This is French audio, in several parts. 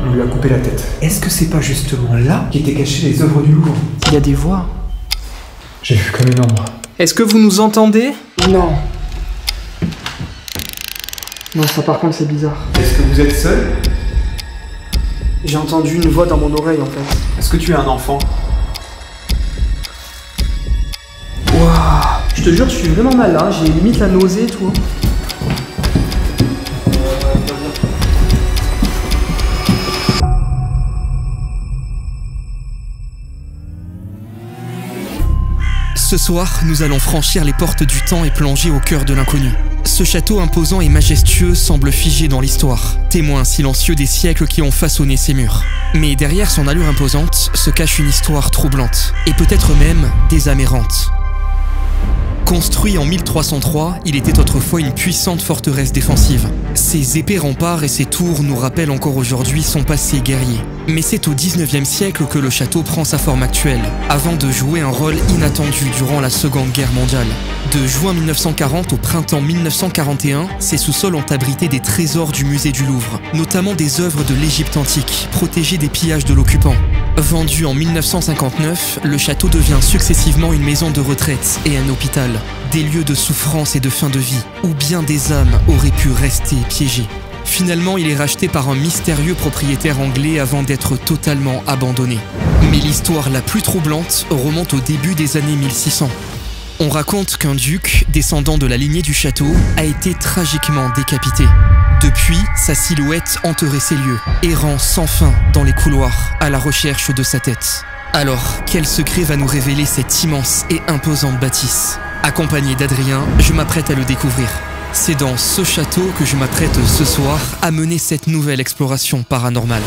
on lui a coupé la tête. Est-ce que c'est pas justement là qu'étaient cachées les œuvres du Louvre? Il y a des voix. J'ai vu comme une ombre. Est-ce que vous nous entendez? Non. Non, ça par contre c'est bizarre. Est-ce que vous êtes seul? J'ai entendu une voix dans mon oreille en fait. Est-ce que tu es un enfant? Waouh. Je te jure, je suis vraiment mal là, j'ai limite la nausée et tout. Ce soir, nous allons franchir les portes du temps et plonger au cœur de l'inconnu. Ce château imposant et majestueux semble figé dans l'histoire, témoin silencieux des siècles qui ont façonné ses murs. Mais derrière son allure imposante se cache une histoire troublante, et peut-être même désamérante. Construit en 1303, il était autrefois une puissante forteresse défensive. Ses épais remparts et ses tours nous rappellent encore aujourd'hui son passé guerrier. Mais c'est au 19e siècle que le château prend sa forme actuelle, avant de jouer un rôle inattendu durant la Seconde Guerre mondiale. De juin 1940 au printemps 1941, ses sous-sols ont abrité des trésors du musée du Louvre, notamment des œuvres de l'Égypte antique, protégées des pillages de l'occupant. Vendu en 1959, le château devient successivement une maison de retraite et un hôpital, des lieux de souffrance et de fin de vie, où bien des âmes auraient pu rester piégées. Finalement, il est racheté par un mystérieux propriétaire anglais avant d'être totalement abandonné. Mais l'histoire la plus troublante remonte au début des années 1600. On raconte qu'un duc, descendant de la lignée du château, a été tragiquement décapité. Depuis, sa silhouette hanterait ces lieux, errant sans fin dans les couloirs à la recherche de sa tête. Alors, quel secret va nous révéler cette immense et imposante bâtisse? Accompagné d'Adrien, je m'apprête à le découvrir. C'est dans ce château que je m'apprête ce soir à mener cette nouvelle exploration paranormale.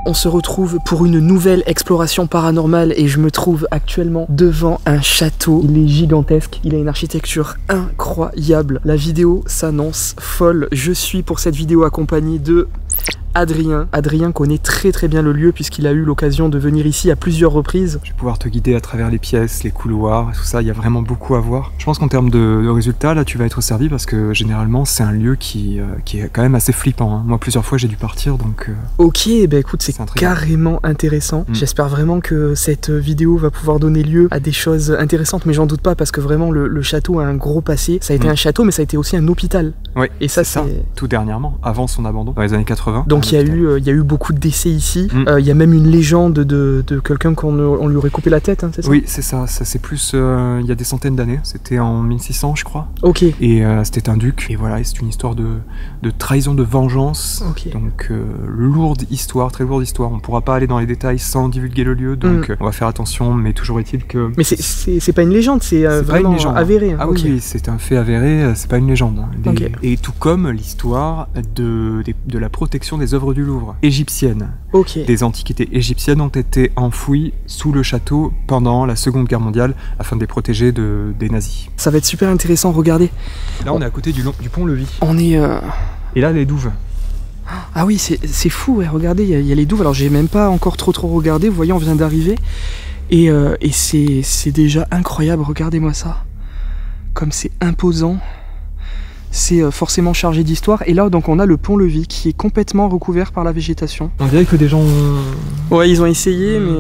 On se retrouve pour une nouvelle exploration paranormale et je me trouve actuellement devant un château. Il est gigantesque, il a une architecture incroyable. La vidéo s'annonce folle. Je suis pour cette vidéo accompagné de Adrien. Adrien connaît très bien le lieu puisqu'il a eu l'occasion de venir ici à plusieurs reprises. Je vais pouvoir te guider à travers les pièces, les couloirs, tout ça, il y a vraiment beaucoup à voir. Je pense qu'en termes de résultats, là tu vas être servi parce que généralement c'est un lieu qui est quand même assez flippant. Hein. Moi plusieurs fois j'ai dû partir donc... Ok, bah écoute c'est carrément intéressant. J'espère vraiment que cette vidéo va pouvoir donner lieu à des choses intéressantes mais j'en doute pas parce que vraiment le château a un gros passé. Ça a été un château mais ça a été aussi un hôpital. Oui, et ça c'est tout dernièrement, avant son abandon, dans les années 80. Donc il y a eu beaucoup de décès ici. Il y a même une légende de quelqu'un qu'on lui aurait coupé la tête, hein, c'est ça? Oui, c'est ça. Ça c'est plus il y a des centaines d'années. C'était en 1600, je crois. Ok. Et c'était un duc. Et voilà, c'est une histoire de trahison, de vengeance. Okay. Donc lourde histoire, très lourde histoire. On pourra pas aller dans les détails sans divulguer le lieu. Donc on va faire attention. Mais toujours est-il que. Mais c'est pas une légende, c'est vraiment une légende, avéré. Hein. Ah oui, c'est un fait avéré. C'est pas une légende. Hein. Et tout comme l'histoire de la protection des œuvres du Louvre égyptiennes. Des antiquités égyptiennes ont été enfouies sous le château pendant la Seconde Guerre mondiale afin de les protéger des nazis. Ça va être super intéressant, regardez. Là on est à côté du pont-levis. On est... Et là les douves. Ah oui, c'est fou, ouais, regardez, il y a les douves. Alors j'ai même pas encore trop regardé, vous voyez, on vient d'arriver. Et c'est déjà incroyable, regardez-moi ça. Comme c'est imposant. C'est forcément chargé d'histoire. Et là, donc, on a le pont-levis qui est complètement recouvert par la végétation. On dirait que des gens... Ouais, ils ont essayé, mais...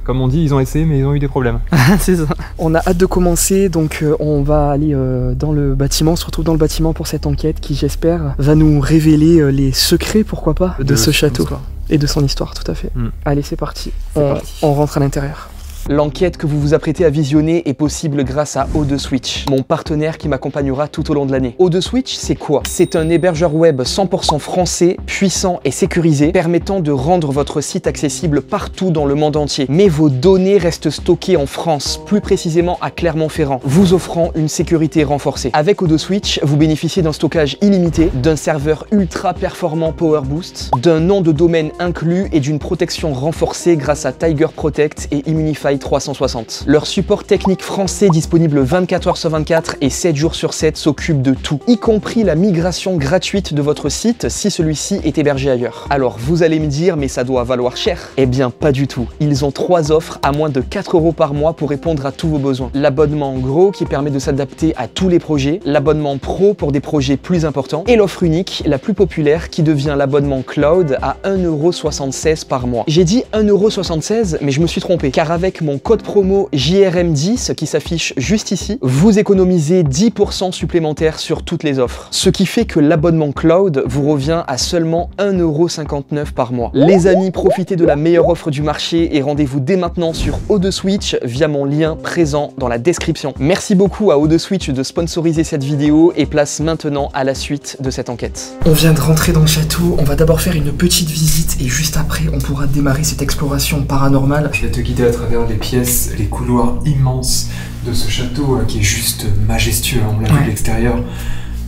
Comme on dit, ils ont essayé mais ils ont eu des problèmes. C'est ça. On a hâte de commencer, donc on va aller dans le bâtiment, on se retrouve dans le bâtiment pour cette enquête qui, j'espère, va nous révéler les secrets, pourquoi pas, de ce château. Et de son histoire, tout à fait. Allez, c'est parti. On rentre à l'intérieur. L'enquête que vous vous apprêtez à visionner est possible grâce à O2Switch, mon partenaire qui m'accompagnera tout au long de l'année. O2Switch, c'est quoi? C'est un hébergeur web 100% français, puissant et sécurisé, permettant de rendre votre site accessible partout dans le monde entier. Mais vos données restent stockées en France, plus précisément à Clermont-Ferrand, vous offrant une sécurité renforcée. Avec O2Switch, vous bénéficiez d'un stockage illimité, d'un serveur ultra performant Power Boost, d'un nom de domaine inclus et d'une protection renforcée grâce à Tiger Protect et Immunify 360. Leur support technique français disponible 24 heures sur 24 et 7 jours sur 7 s'occupe de tout, y compris la migration gratuite de votre site si celui-ci est hébergé ailleurs. Alors vous allez me dire, mais ça doit valoir cher? Eh bien pas du tout. Ils ont 3 offres à moins de 4 € par mois pour répondre à tous vos besoins. L'abonnement Gros qui permet de s'adapter à tous les projets, l'abonnement Pro pour des projets plus importants et l'offre unique, la plus populaire, qui devient l'abonnement Cloud à 1,76 € par mois. J'ai dit 1,76 €, mais je me suis trompé, car avec mon code promo JRM10 qui s'affiche juste ici, vous économisez 10% supplémentaire sur toutes les offres. Ce qui fait que l'abonnement Cloud vous revient à seulement 1,59 € par mois. Les amis, profitez de la meilleure offre du marché et rendez-vous dès maintenant sur O2Switch via mon lien présent dans la description. Merci beaucoup à O2Switch de sponsoriser cette vidéo et place maintenant à la suite de cette enquête. On vient de rentrer dans le château, on va d'abord faire une petite visite et juste après on pourra démarrer cette exploration paranormale. Je vais te guider à travers les pièces, les couloirs immenses de ce château qui est juste majestueux, on l'a vu de l'extérieur,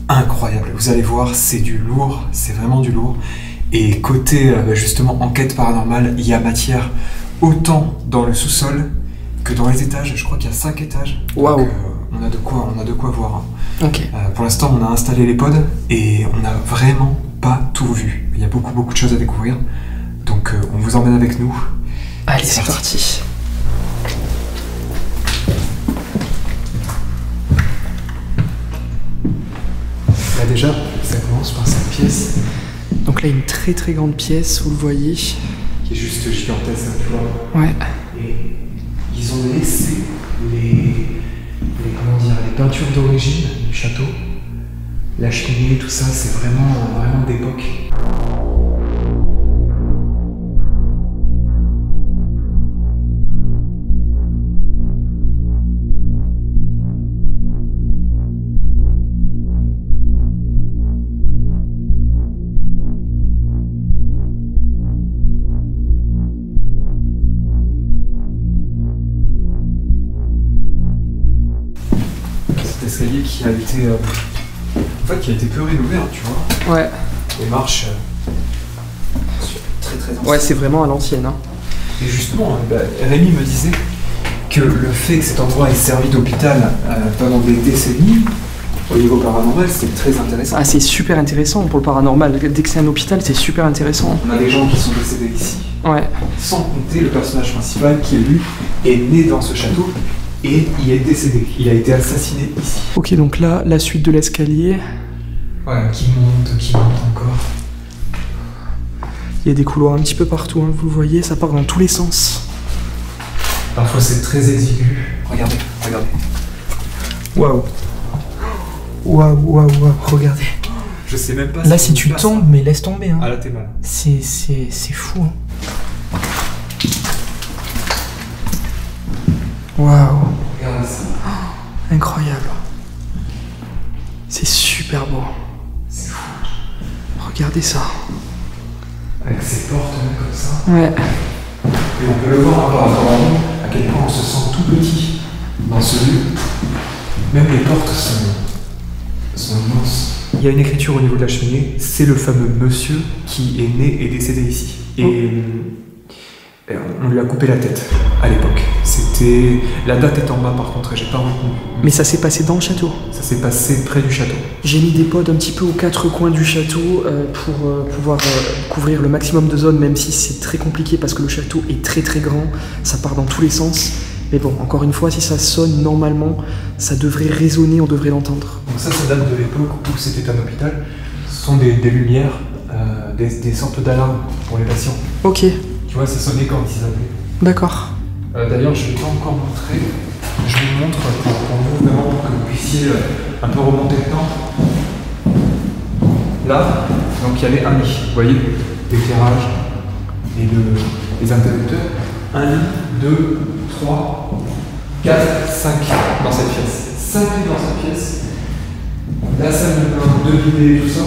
incroyable. Vous allez voir, c'est du lourd, c'est vraiment du lourd. Et côté justement enquête paranormale, il y a matière autant dans le sous-sol que dans les étages. Je crois qu'il y a 5 étages. Waouh. Donc on a de quoi voir. Ok. Pour l'instant, on a installé les pods et on n'a vraiment pas tout vu. Il y a beaucoup de choses à découvrir. Donc on vous emmène avec nous. Allez, c'est parti. Là déjà, ça commence par cette pièce. Donc là, une très grande pièce, vous le voyez. Qui est juste gigantesque, tu vois. Ouais. Et ils ont laissé les peintures d'origine du château. La cheminée, tout ça, c'est vraiment d'époque. Escalier qui a été peu rénové, hein, tu vois. Ouais. Les marches très anciennes. Ouais, c'est vraiment à l'ancienne. Hein. Et justement, Rémi me disait que le fait que cet endroit ait servi d'hôpital pendant des décennies, au niveau paranormal, c'est très intéressant. Ah, c'est super intéressant pour le paranormal. Dès que c'est un hôpital, c'est super intéressant. On a des gens qui sont décédés ici. Ouais. Sans compter le personnage principal qui, lui, est né dans ce château. Et il est décédé, il a été assassiné ici. Ok, donc là, la suite de l'escalier. Ouais, qui monte encore. Il y a des couloirs un petit peu partout, hein, vous le voyez, ça part dans tous les sens. Parfois c'est très exigu. Regardez. Waouh, regardez. Je sais même pas là, si tu tombes, mais laisse tomber. Hein. Ah là, t'es mal. C'est fou. Hein. Waouh. Regardez ça. Oh, incroyable. C'est super beau. C'est fou. Regardez ça. Avec ces portes comme ça. Ouais. Et on peut le voir encore à quel point on se sent tout petit dans ce lieu. Même les portes sont immenses. Il y a une écriture au niveau de la cheminée. C'est le fameux monsieur qui est né et décédé ici. Et on lui a coupé la tête à l'époque. La date est en bas par contre, j'ai pas retenu. Mais ça s'est passé dans le château? Ça s'est passé près du château. J'ai mis des pods un petit peu aux 4 coins du château pour pouvoir couvrir le maximum de zones, même si c'est très compliqué parce que le château est très grand, ça part dans tous les sens. Mais bon, encore une fois, si ça sonne, normalement, ça devrait résonner, on devrait l'entendre. Donc ça date de l'époque où c'était un hôpital. Ce sont des lumières, des sortes d'alarmes pour les patients. Ok. Tu vois, ça sonnait quand ils appelaient. D'accord. D'ailleurs, je ne l'ai pas encore montré. Je vous montre pour vous, vraiment, pour que vous puissiez un peu remonter le temps. Là, donc il y avait un lit, vous voyez, l'éclairage et les interrupteurs. Un lit, 2, 3, 4, 5 dans cette pièce. 5 lits dans cette pièce. La salle de bain, 2 bidets et tout ça.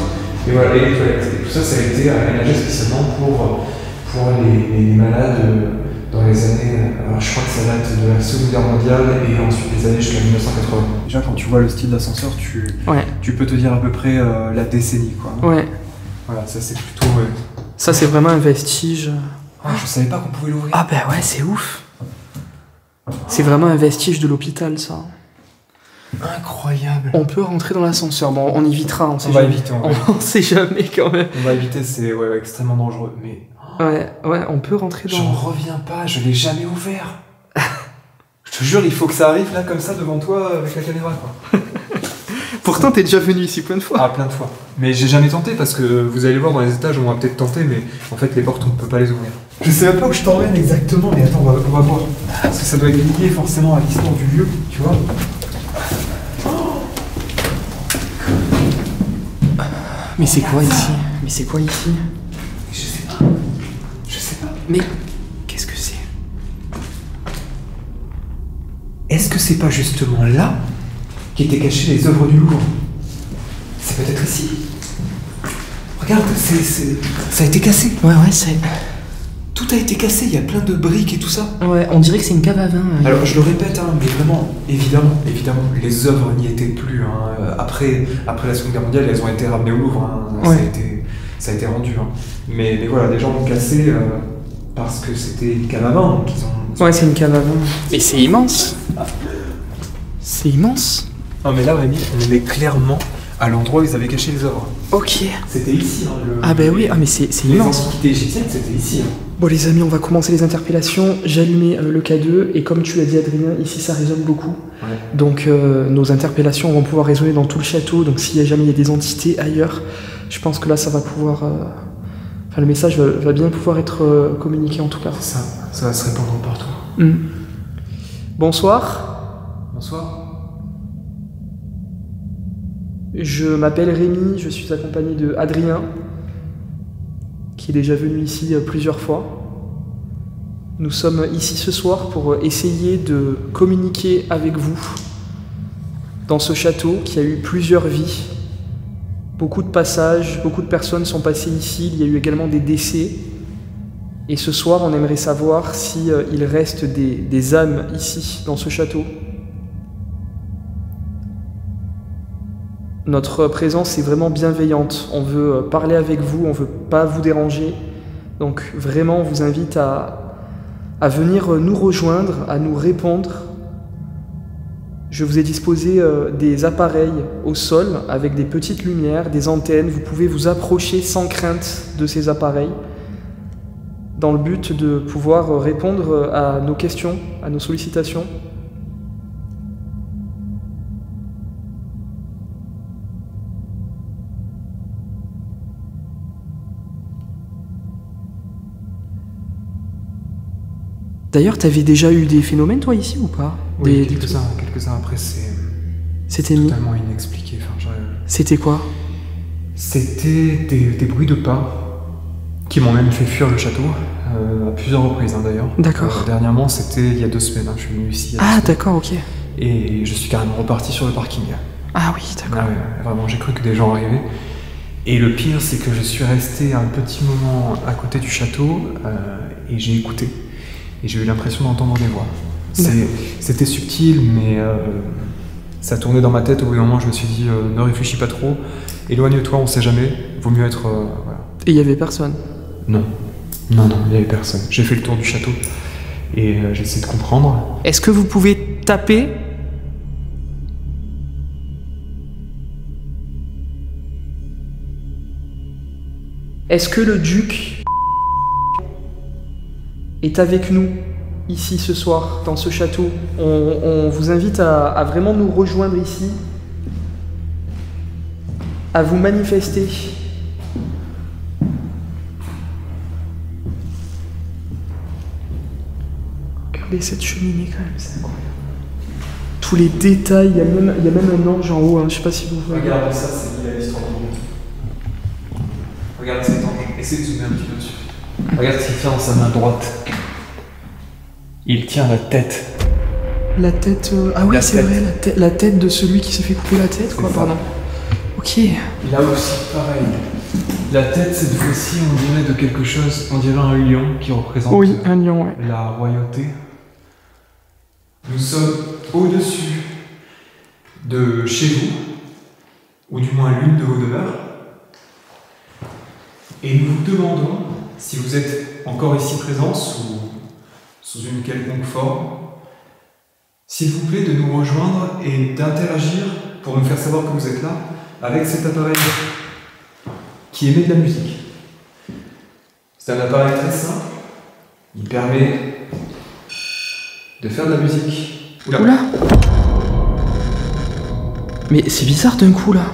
Et voilà, et les toilettes. Et tout ça, ça a été aménagé spécialement pour les malades dans les années. Alors je crois que ça date de la Seconde Guerre mondiale et ensuite des années jusqu'à 1980. Déjà, quand tu vois le style d'ascenseur, tu peux te dire à peu près la décennie, quoi. Ouais. Voilà, ça c'est plutôt. Ça, c'est vraiment un vestige. Ah, je savais pas qu'on pouvait l'ouvrir. Ah, bah ouais, c'est ouf. C'est vraiment un vestige de l'hôpital, ça. Incroyable. On peut rentrer dans l'ascenseur. Bon, on évitera, on sait jamais. Éviter, on sait jamais quand même. On va éviter, c'est extrêmement dangereux. Mais. Ouais, on peut rentrer dans. J'en reviens pas, je l'ai jamais ouvert. Je te jure, il faut que ça arrive là, comme ça, devant toi, avec la caméra, quoi. Pourtant, t'es déjà venu ici plein de fois. Ah, plein de fois. Mais j'ai jamais tenté parce que vous allez voir dans les étages, on va peut-être tenter, mais en fait, les portes, on ne peut pas les ouvrir. Je sais même pas où je t'emmène exactement, mais attends, on va voir. Parce que ça doit être lié forcément à l'histoire du lieu, tu vois. Mais c'est quoi ici? Mais c'est quoi ici? Je sais pas. Je sais pas. Mais qu'est-ce que c'est? Est-ce que c'est pas justement là qu'étaient cachées les œuvres du Louvre? C'est peut-être ici. Regarde, ça a été cassé. Ouais, c'est... Tout a été cassé, il y a plein de briques et tout ça. Ouais, on dirait que c'est une cave à vin. Alors je le répète, mais vraiment, évidemment, les œuvres n'y étaient plus. Après la Seconde Guerre mondiale, elles ont été ramenées au Louvre. Ouais. Ça a été rendu. Mais voilà, les gens l'ont cassé parce que c'était une cave à vin. Donc Ouais, c'est une cave à vin. Mais c'est immense. C'est immense. Non mais là, Rémi, on est clairement à l'endroit où ils avaient caché les œuvres. Ok. C'était ici. Ah bah oui, mais c'est immense. Les antiquités égyptiennes, c'était ici. Bon les amis, on va commencer les interpellations. J'ai allumé le K2 et comme tu l'as dit Adrien, ici ça résonne beaucoup. Ouais. Donc nos interpellations vont pouvoir résonner dans tout le château. Donc s'il y a jamais des entités ailleurs, je pense que là ça va pouvoir... Enfin le message va bien pouvoir être communiqué en tout cas. C'est ça, ça va se répandre partout. Bonsoir. Bonsoir. Je m'appelle Rémi, je suis accompagné de Adrien, qui est déjà venu ici plusieurs fois. Nous sommes ici ce soir pour essayer de communiquer avec vous dans ce château qui a eu plusieurs vies. Beaucoup de passages, beaucoup de personnes sont passées ici, il y a eu également des décès. Et ce soir, on aimerait savoir si il reste des âmes ici, dans ce château. Notre présence est vraiment bienveillante. On veut parler avec vous, on veut pas vous déranger. Donc vraiment, on vous invite à venir nous rejoindre, à nous répondre. Je vous ai disposé des appareils au sol avec des petites lumières, des antennes. Vous pouvez vous approcher sans crainte de ces appareils dans le but de pouvoir répondre à nos questions, à nos sollicitations. D'ailleurs, t'avais déjà eu des phénomènes, toi, ici, ou pas? Oui, quelques-uns après, c'était totalement inexpliqué. C'était quoi? C'était des bruits de pas qui m'ont même fait fuir le château, à plusieurs reprises, d'ailleurs. D'accord. Dernièrement, c'était il y a 2 semaines, je suis venu ici il y a 2 Ah, semaines. d'accord, ok. Et je suis carrément reparti sur le parking. Ah oui, d'accord. Vraiment, j'ai cru que des gens arrivaient. Et le pire, c'est que je suis resté un petit moment à côté du château, et j'ai écouté. Et j'ai eu l'impression d'entendre des voix. C'était subtil, mais ça tournait dans ma tête. Au bout d'un moment, je me suis dit, ne réfléchis pas trop, éloigne-toi, on sait jamais, vaut mieux être... voilà. Et il y avait personne? Non, il n'y avait personne. J'ai fait le tour du château, et j'ai essayé de comprendre. Est-ce que vous pouvez taper? Est-ce que le duc est avec nous ici ce soir dans ce château? On vous invite à vraiment nous rejoindre ici, à vous manifester. Et cette cheminée quand même, c'est incroyable. Tous les détails, il y a même un ange en haut, hein. Je sais pas si vous voyez. Regarde ça, c'est lié à l'histoire du monde. Regarde cet ange, essaie de zoomer un petit peu dessus. Regarde ce qu'il tient dans sa main droite. Il tient la tête. La tête... Ah oui, c'est vrai, la tête de celui qui s'est fait couper la tête, quoi, pardon. Ok. Là aussi, pareil. La tête, cette fois-ci, on dirait de quelque chose, on dirait un lion qui représente un lion, ouais. La royauté. Nous sommes au-dessus de chez vous, ou du moins l'une de vos demeures, et nous vous demandons, si vous êtes encore ici présents, sous une quelconque forme, s'il vous plaît de nous rejoindre et d'interagir pour nous faire savoir que vous êtes là avec cet appareil qui émet de la musique. C'est un appareil très simple, il permet de faire de la musique. Oula. Mais c'est bizarre d'un coup là.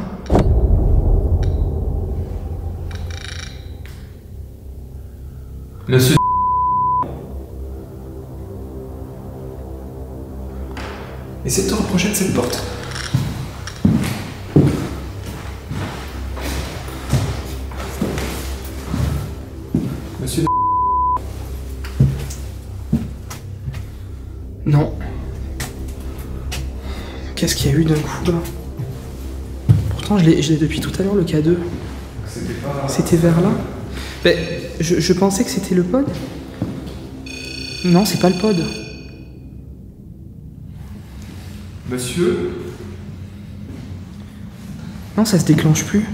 Monsieur essaie de te rapprocher de cette porte. Monsieur Non. Qu'est-ce qu'il y a eu d'un coup là? Pourtant je l'ai depuis tout à l'heure le K2. C'était vers là. Mais je pensais que c'était le pod. Non, c'est pas le pod. Monsieur? Non, ça se déclenche plus.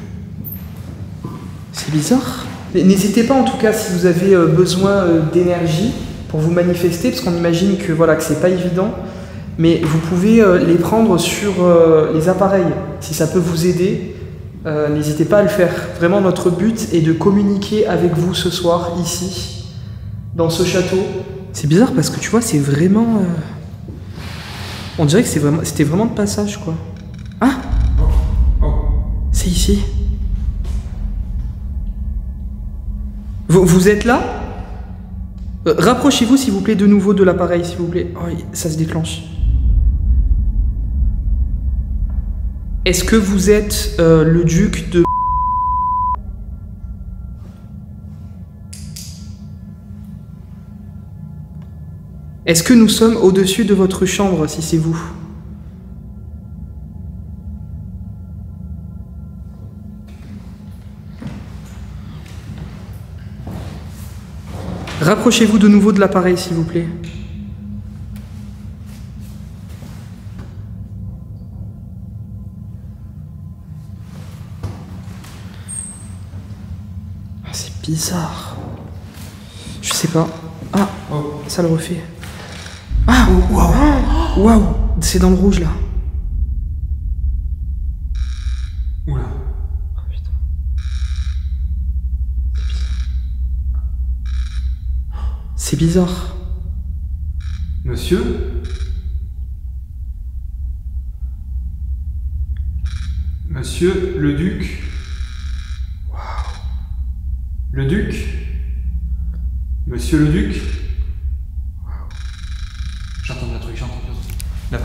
C'est bizarre. N'hésitez pas en tout cas si vous avez besoin d'énergie pour vous manifester, parce qu'on imagine que voilà que c'est pas évident, mais vous pouvez les prendre sur les appareils. Si ça peut vous aider, n'hésitez pas à le faire. Vraiment, notre but est de communiquer avec vous ce soir, ici, dans ce château. C'est bizarre parce que tu vois, c'est vraiment... On dirait que c'était vraiment de passage, quoi. Ah! C'est ici. Vous êtes là? Rapprochez-vous, s'il vous plaît, de nouveau de l'appareil, s'il vous plaît. Oh, ça se déclenche. Est-ce que vous êtes le duc de... Est-ce que nous sommes au-dessus de votre chambre, si c'est vous? Rapprochez-vous de nouveau de l'appareil, s'il vous plaît. Ah, c'est bizarre. Je sais pas. Ah, ça le refait. Ah, waouh, waouh, c'est dans le rouge là. Oula. Oh putain. C'est bizarre. Monsieur? Monsieur le duc? Waouh. Le duc? Monsieur le duc? J'entends un truc, j'entends un truc. Là-bas.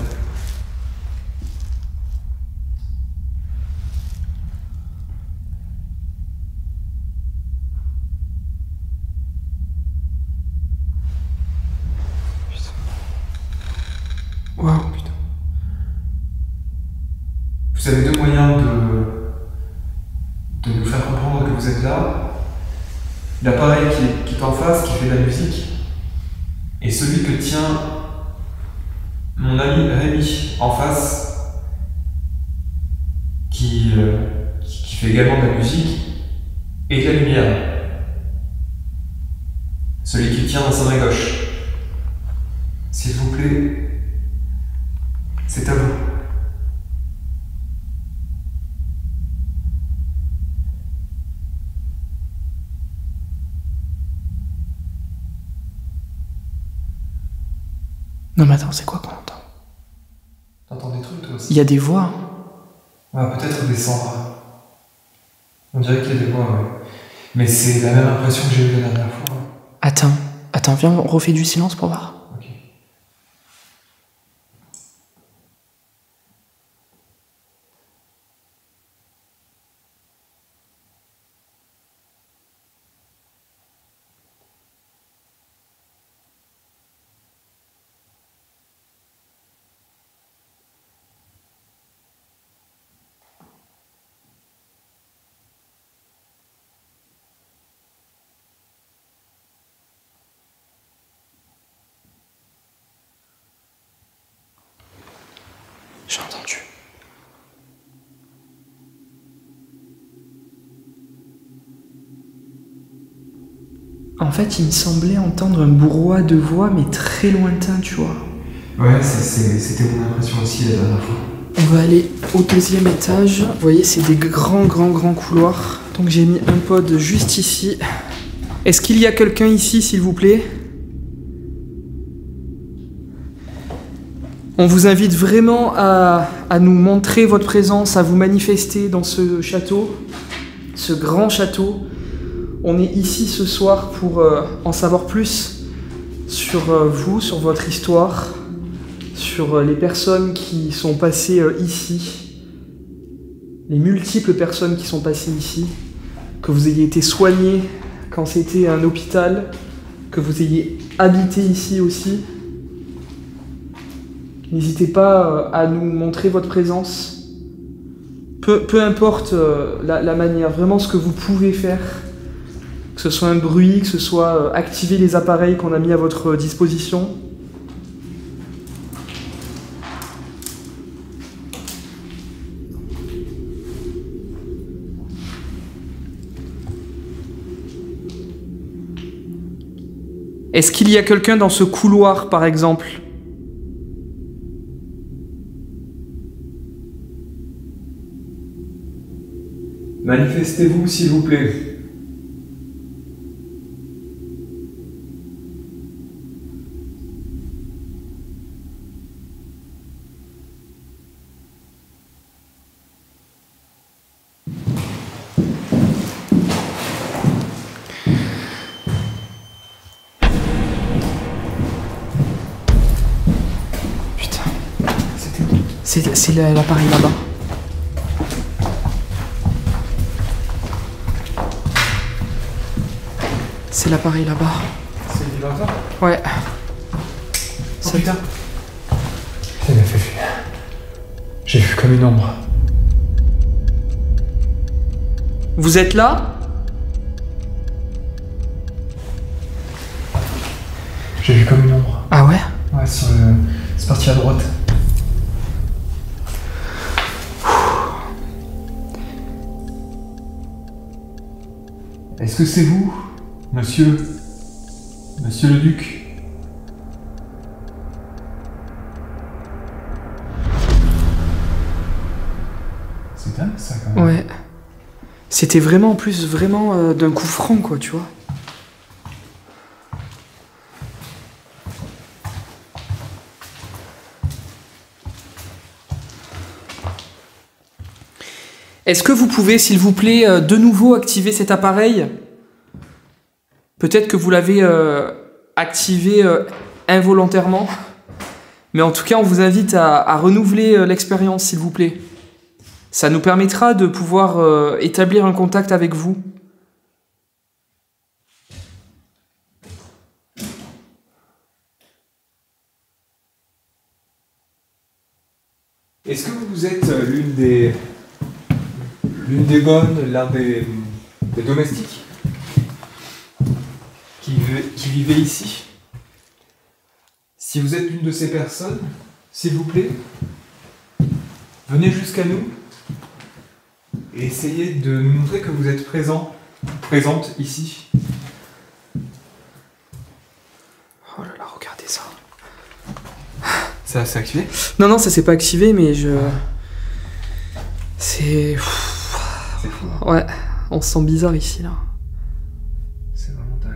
Waouh, putain. Vous avez deux moyens de nous faire comprendre que vous êtes là. L'appareil qui est en face, qui fait de la musique, et celui que tient mon ami Rémi en face, qui fait également de la musique et de la lumière. Celui qui tient dans sa main gauche. S'il vous plaît, c'est à vous. Non mais attends, c'est quoi qu'on entend? T'entends des trucs toi aussi? Il y a des voix. Ouais, peut-être des sons. On dirait qu'il y a des voix, ouais. Mais c'est la même impression que j'ai eue la dernière fois. Attends, viens, on refait du silence pour voir. Ok. J'ai entendu. En fait, il me semblait entendre un brouhaha de voix, mais très lointain, tu vois. Ouais, c'était mon impression aussi la dernière fois. On va aller au 2e étage. Vous voyez, c'est des grands couloirs. Donc j'ai mis un pod juste ici. Est-ce qu'il y a quelqu'un ici, s'il vous plaît? On vous invite vraiment à nous montrer votre présence, à vous manifester dans ce château, ce grand château. On est ici ce soir pour en savoir plus sur vous, sur votre histoire, sur les personnes qui sont passées ici, les multiples personnes qui sont passées ici, que vous ayez été soigné quand c'était un hôpital, que vous ayez habité ici aussi. N'hésitez pas à nous montrer votre présence, peu importe la manière, vraiment ce que vous pouvez faire, que ce soit un bruit, que ce soit activer les appareils qu'on a mis à votre disposition. Est-ce qu'il y a quelqu'un dans ce couloir, par exemple ? Manifestez-vous, s'il vous plaît. Putain. C'est l'appareil là-bas. C'est l'appareil là-bas. C'est le vibrateur ? Ouais. Oh putain. Ça m'a fait fuir. J'ai vu comme une ombre. Vous êtes là ? J'ai vu comme une ombre. Ah ouais ? Ouais, c'est parti à droite. Est-ce que c'est vous ? Monsieur le duc. C'est dingue ça quand même. Ouais. C'était vraiment en plus d'un coup franc quoi, tu vois. Est-ce que vous pouvez, s'il vous plaît, de nouveau activer cet appareil ? Peut-être que vous l'avez activé involontairement, mais en tout cas, on vous invite à renouveler l'expérience, s'il vous plaît. Ça nous permettra de pouvoir établir un contact avec vous. Est-ce que vous êtes l'une des bonnes, l'un des domestiques qui vivait ici? Si vous êtes l'une de ces personnes, s'il vous plaît, venez jusqu'à nous et essayez de nous montrer que vous êtes présente ici. Oh là là, regardez ça. Ça s'est activé? Non, ça s'est pas activé, mais c'est fou. Ouais, on se sent bizarre ici, là. C'est vraiment dingue.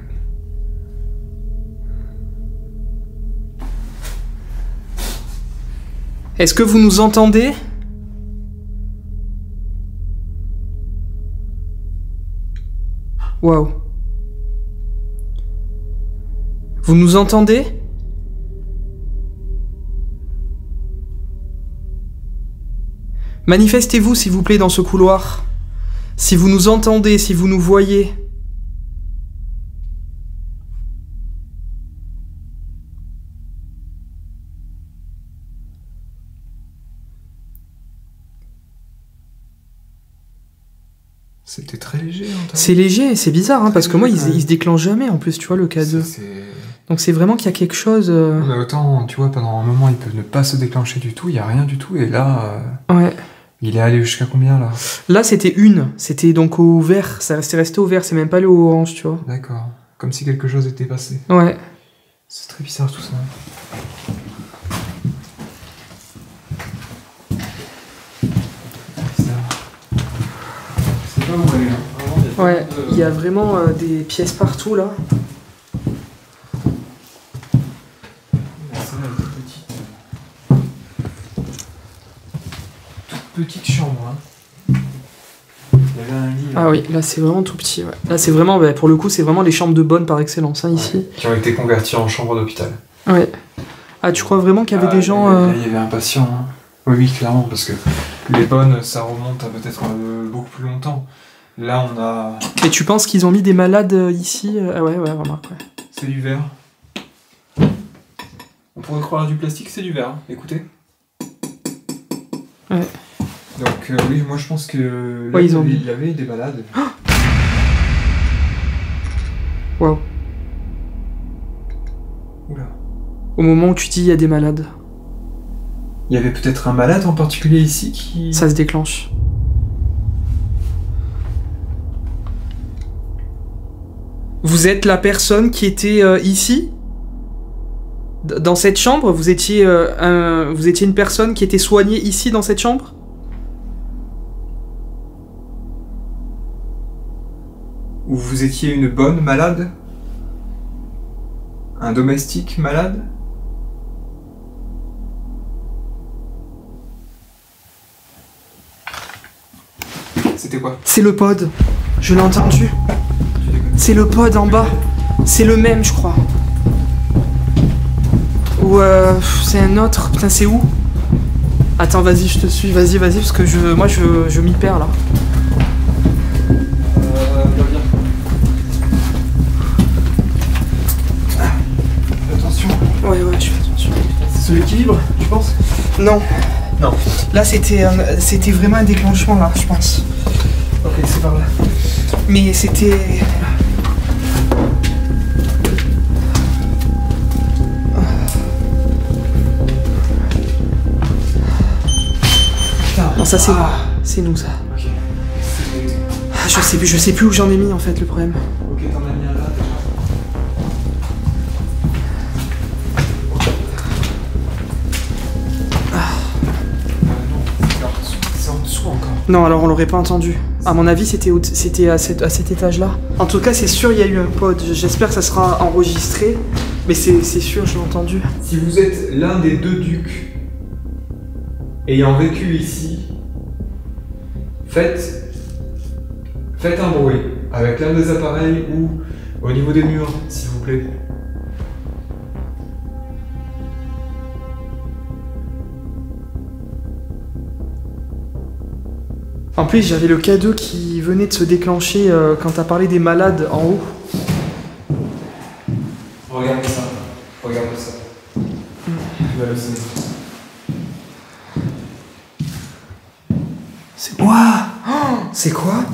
Est-ce que vous nous entendez ? Waouh. Vous nous entendez ? Manifestez-vous, s'il vous plaît, dans ce couloir. Si vous nous entendez, si vous nous voyez. C'était très léger. C'est léger, c'est bizarre, hein, parce que moi, il se déclenche jamais, en plus, tu vois, le K2. Donc c'est vraiment qu'il y a quelque chose... Mais autant, tu vois, pendant un moment, il peut ne pas se déclencher du tout, il n'y a rien du tout, et là... Ouais. Il est allé jusqu'à combien, là? Là, c'était une. C'était donc au vert. Ça resté au vert, c'est même pas allé au orange, tu vois. D'accord. Comme si quelque chose était passé. Ouais. C'est très bizarre, tout ça. C'est pas où aller, hein. Ouais, il y a vraiment des pièces partout, là. Petite chambre, hein. Il y avait un lit. Ah oui, là c'est vraiment tout petit. Ouais. Là c'est vraiment, bah, pour le coup, c'est vraiment les chambres de bonne par excellence, hein, ici. Ouais, qui ont été converties en chambre d'hôpital. Ouais. Ah, tu crois vraiment qu'il y avait des gens... Là, il y avait un patient, hein. Oui, clairement, parce que les bonnes, ça remonte à peut-être beaucoup plus longtemps. Là, on a... Et tu penses qu'ils ont mis des malades ici? Ah ouais, remarque, ouais. C'est du verre. On pourrait croire à du plastique, c'est du verre. Hein. Écoutez. Ouais. Donc oui, moi je pense que là, ouais, il y avait des malades. Waouh. Oula. Au moment où tu dis il y a des malades. Il y avait peut-être un malade en particulier ici qui... Ça se déclenche. Vous êtes la personne qui était ici? Dans cette chambre, vous étiez une personne qui était soignée ici dans cette chambre? Ou vous étiez une bonne malade? Un domestique malade? C'était quoi? C'est le pod. Je l'ai entendu. C'est le pod en bas. C'est le même, je crois. Ou c'est un autre. Putain, c'est où? Attends, vas-y, je te suis. Vas-y, parce que moi, je m'y perds, là. Viens. Attention. Ouais, je fais attention. C'est celui qui vibre, tu penses? Non. Non. Là, c'était vraiment un déclenchement, là, je pense. Ok, c'est par là. Mais c'était... Non, ça c'est nous. C'est nous, ça. Ok. Je sais plus où j'en ai mis, en fait, le problème. Ok, t'en as mis un là, déjà. Non, c'est en dessous encore. Non, alors on l'aurait pas entendu. À mon avis, c'était à cet étage-là. En tout cas, c'est sûr, il y a eu un pod. J'espère que ça sera enregistré. Mais c'est sûr, je l'ai entendu. Si vous êtes l'un des deux ducs ayant vécu ici, faites un bruit avec l'un des appareils ou au niveau des murs, s'il vous plaît. En plus, j'avais le K2 qui venait de se déclencher quand t'as parlé des malades en haut. Regarde ça. Tu vas le saisir. C'est quoi? Oh, c'est quoi?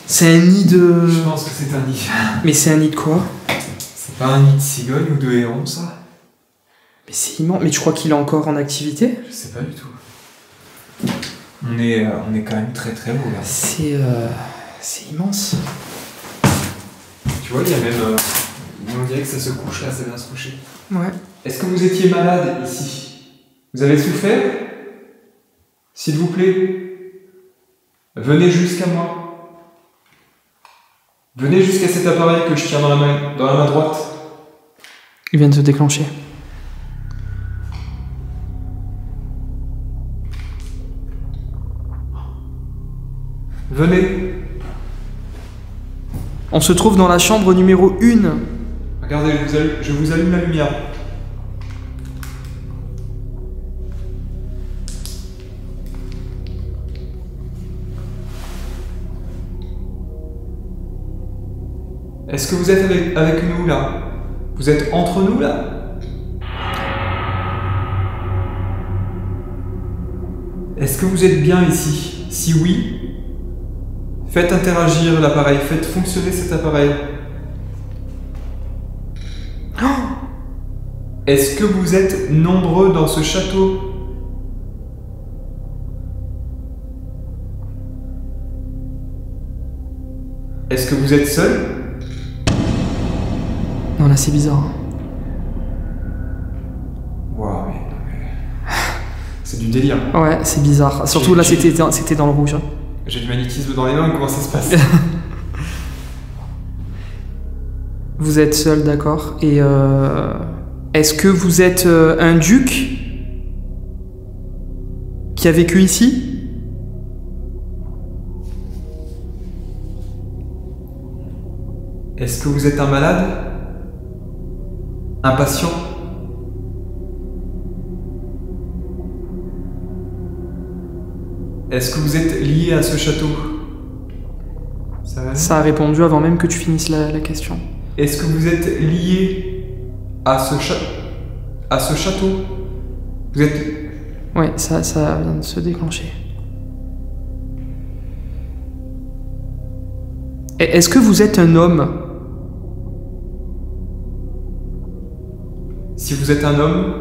C'est un nid de... Je pense que c'est un nid. Mais c'est un nid de quoi? C'est pas un nid de cigogne ou de héron, ça? Mais c'est immense. Mais tu crois qu'il est encore en activité? Je sais pas du tout. On est quand même très très haut là. C'est immense. Tu vois, il y a même... on dirait que ça se couche là, ça vient se coucher. Ouais. Est-ce que vous étiez malade ici? Vous avez souffert? S'il vous plaît, venez jusqu'à moi. Venez jusqu'à cet appareil que je tiens dans la main droite. Il vient de se déclencher. Venez. On se trouve dans la chambre numéro 1. Regardez, je vous allume la lumière. Est-ce que vous êtes avec nous là? Vous êtes entre nous là? Est-ce que vous êtes bien ici? Si oui, faites interagir l'appareil, faites fonctionner cet appareil. Oh, Est-ce que vous êtes nombreux dans ce château? Est-ce que vous êtes seul? Non, là c'est bizarre. Waouh, mais... c'est du délire. Ouais, c'est bizarre. Surtout là, c'était dans le rouge. Hein. J'ai du magnétisme dans les mains, comment ça se passe? Vous êtes seul, d'accord. Et est-ce que vous êtes un duc qui a vécu ici? Est-ce que vous êtes un malade? Un patient? Est-ce que vous êtes lié à ce château? Ça a répondu avant même que tu finisses la question. Est-ce que vous êtes lié à ce château? Vous êtes... Ouais, ça vient de se déclencher. Est-ce que vous êtes un homme? Si vous êtes un homme,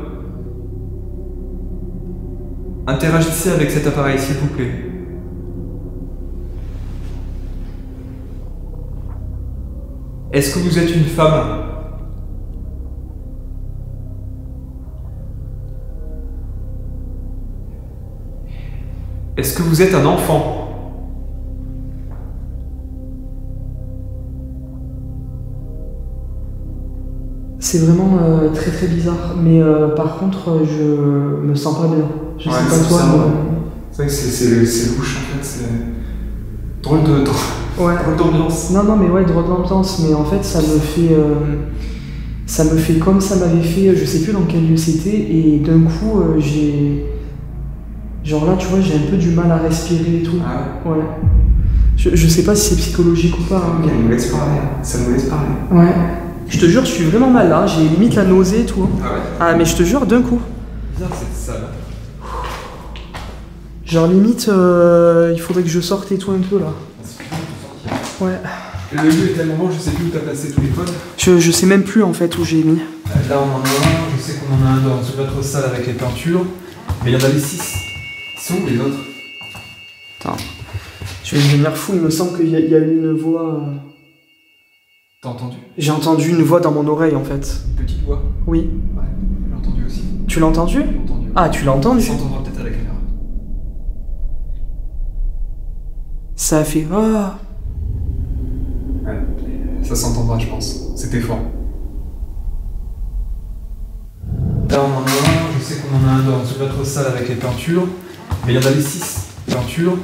interagissez avec cet appareil, s'il vous plaît. Est-ce que vous êtes une femme? Est-ce que vous êtes un enfant? C'est vraiment très très bizarre, mais par contre je me sens pas bien. Je sais pas toi. C'est vrai que c'est louche en fait, c'est drôle d'ambiance. Non mais ouais, drôle d'ambiance, mais en fait ça me fait comme ça m'avait fait, je sais plus dans quel lieu c'était, et d'un coup j'ai... Genre là tu vois, j'ai un peu du mal à respirer et tout. Ah ouais. Ouais. Je sais pas si c'est psychologique ou pas. Hein, mais... nous laisse parler, ça nous laisse parler. Ouais. Je te jure, je suis vraiment mal là, j'ai limite la nausée et tout. Ah ouais? Ah mais je te jure, d'un coup. Bizarre cette salle. Genre limite, il faudrait que je sorte et tout un peu là. Ouais. Le lieu est tellement bon, je sais plus où t'as placé tous les potes. Je sais même plus en fait où j'ai mis. Là on en a un, je sais qu'on en a un dans notre salle avec les peintures. Mais il y en avait 6. Ils sont où les autres? Attends. Je vais devenir fou, il me semble qu'il y a eu une voix... T'as entendu? J'ai entendu une voix dans mon oreille en fait. Une petite voix? Oui. Ouais, je l'ai entendu aussi. Tu l'as entendu? Je l'ai entendu. Ah, tu l'as entendu? Je l'entendrai peut-être à la caméra. Ça a fait... Ah. Ouais, ça s'entendra je pense. C'était fort. Là on en a un, je sais qu'on en a un dans notre salle avec les peintures. Mais il y en avait 6. Peintures.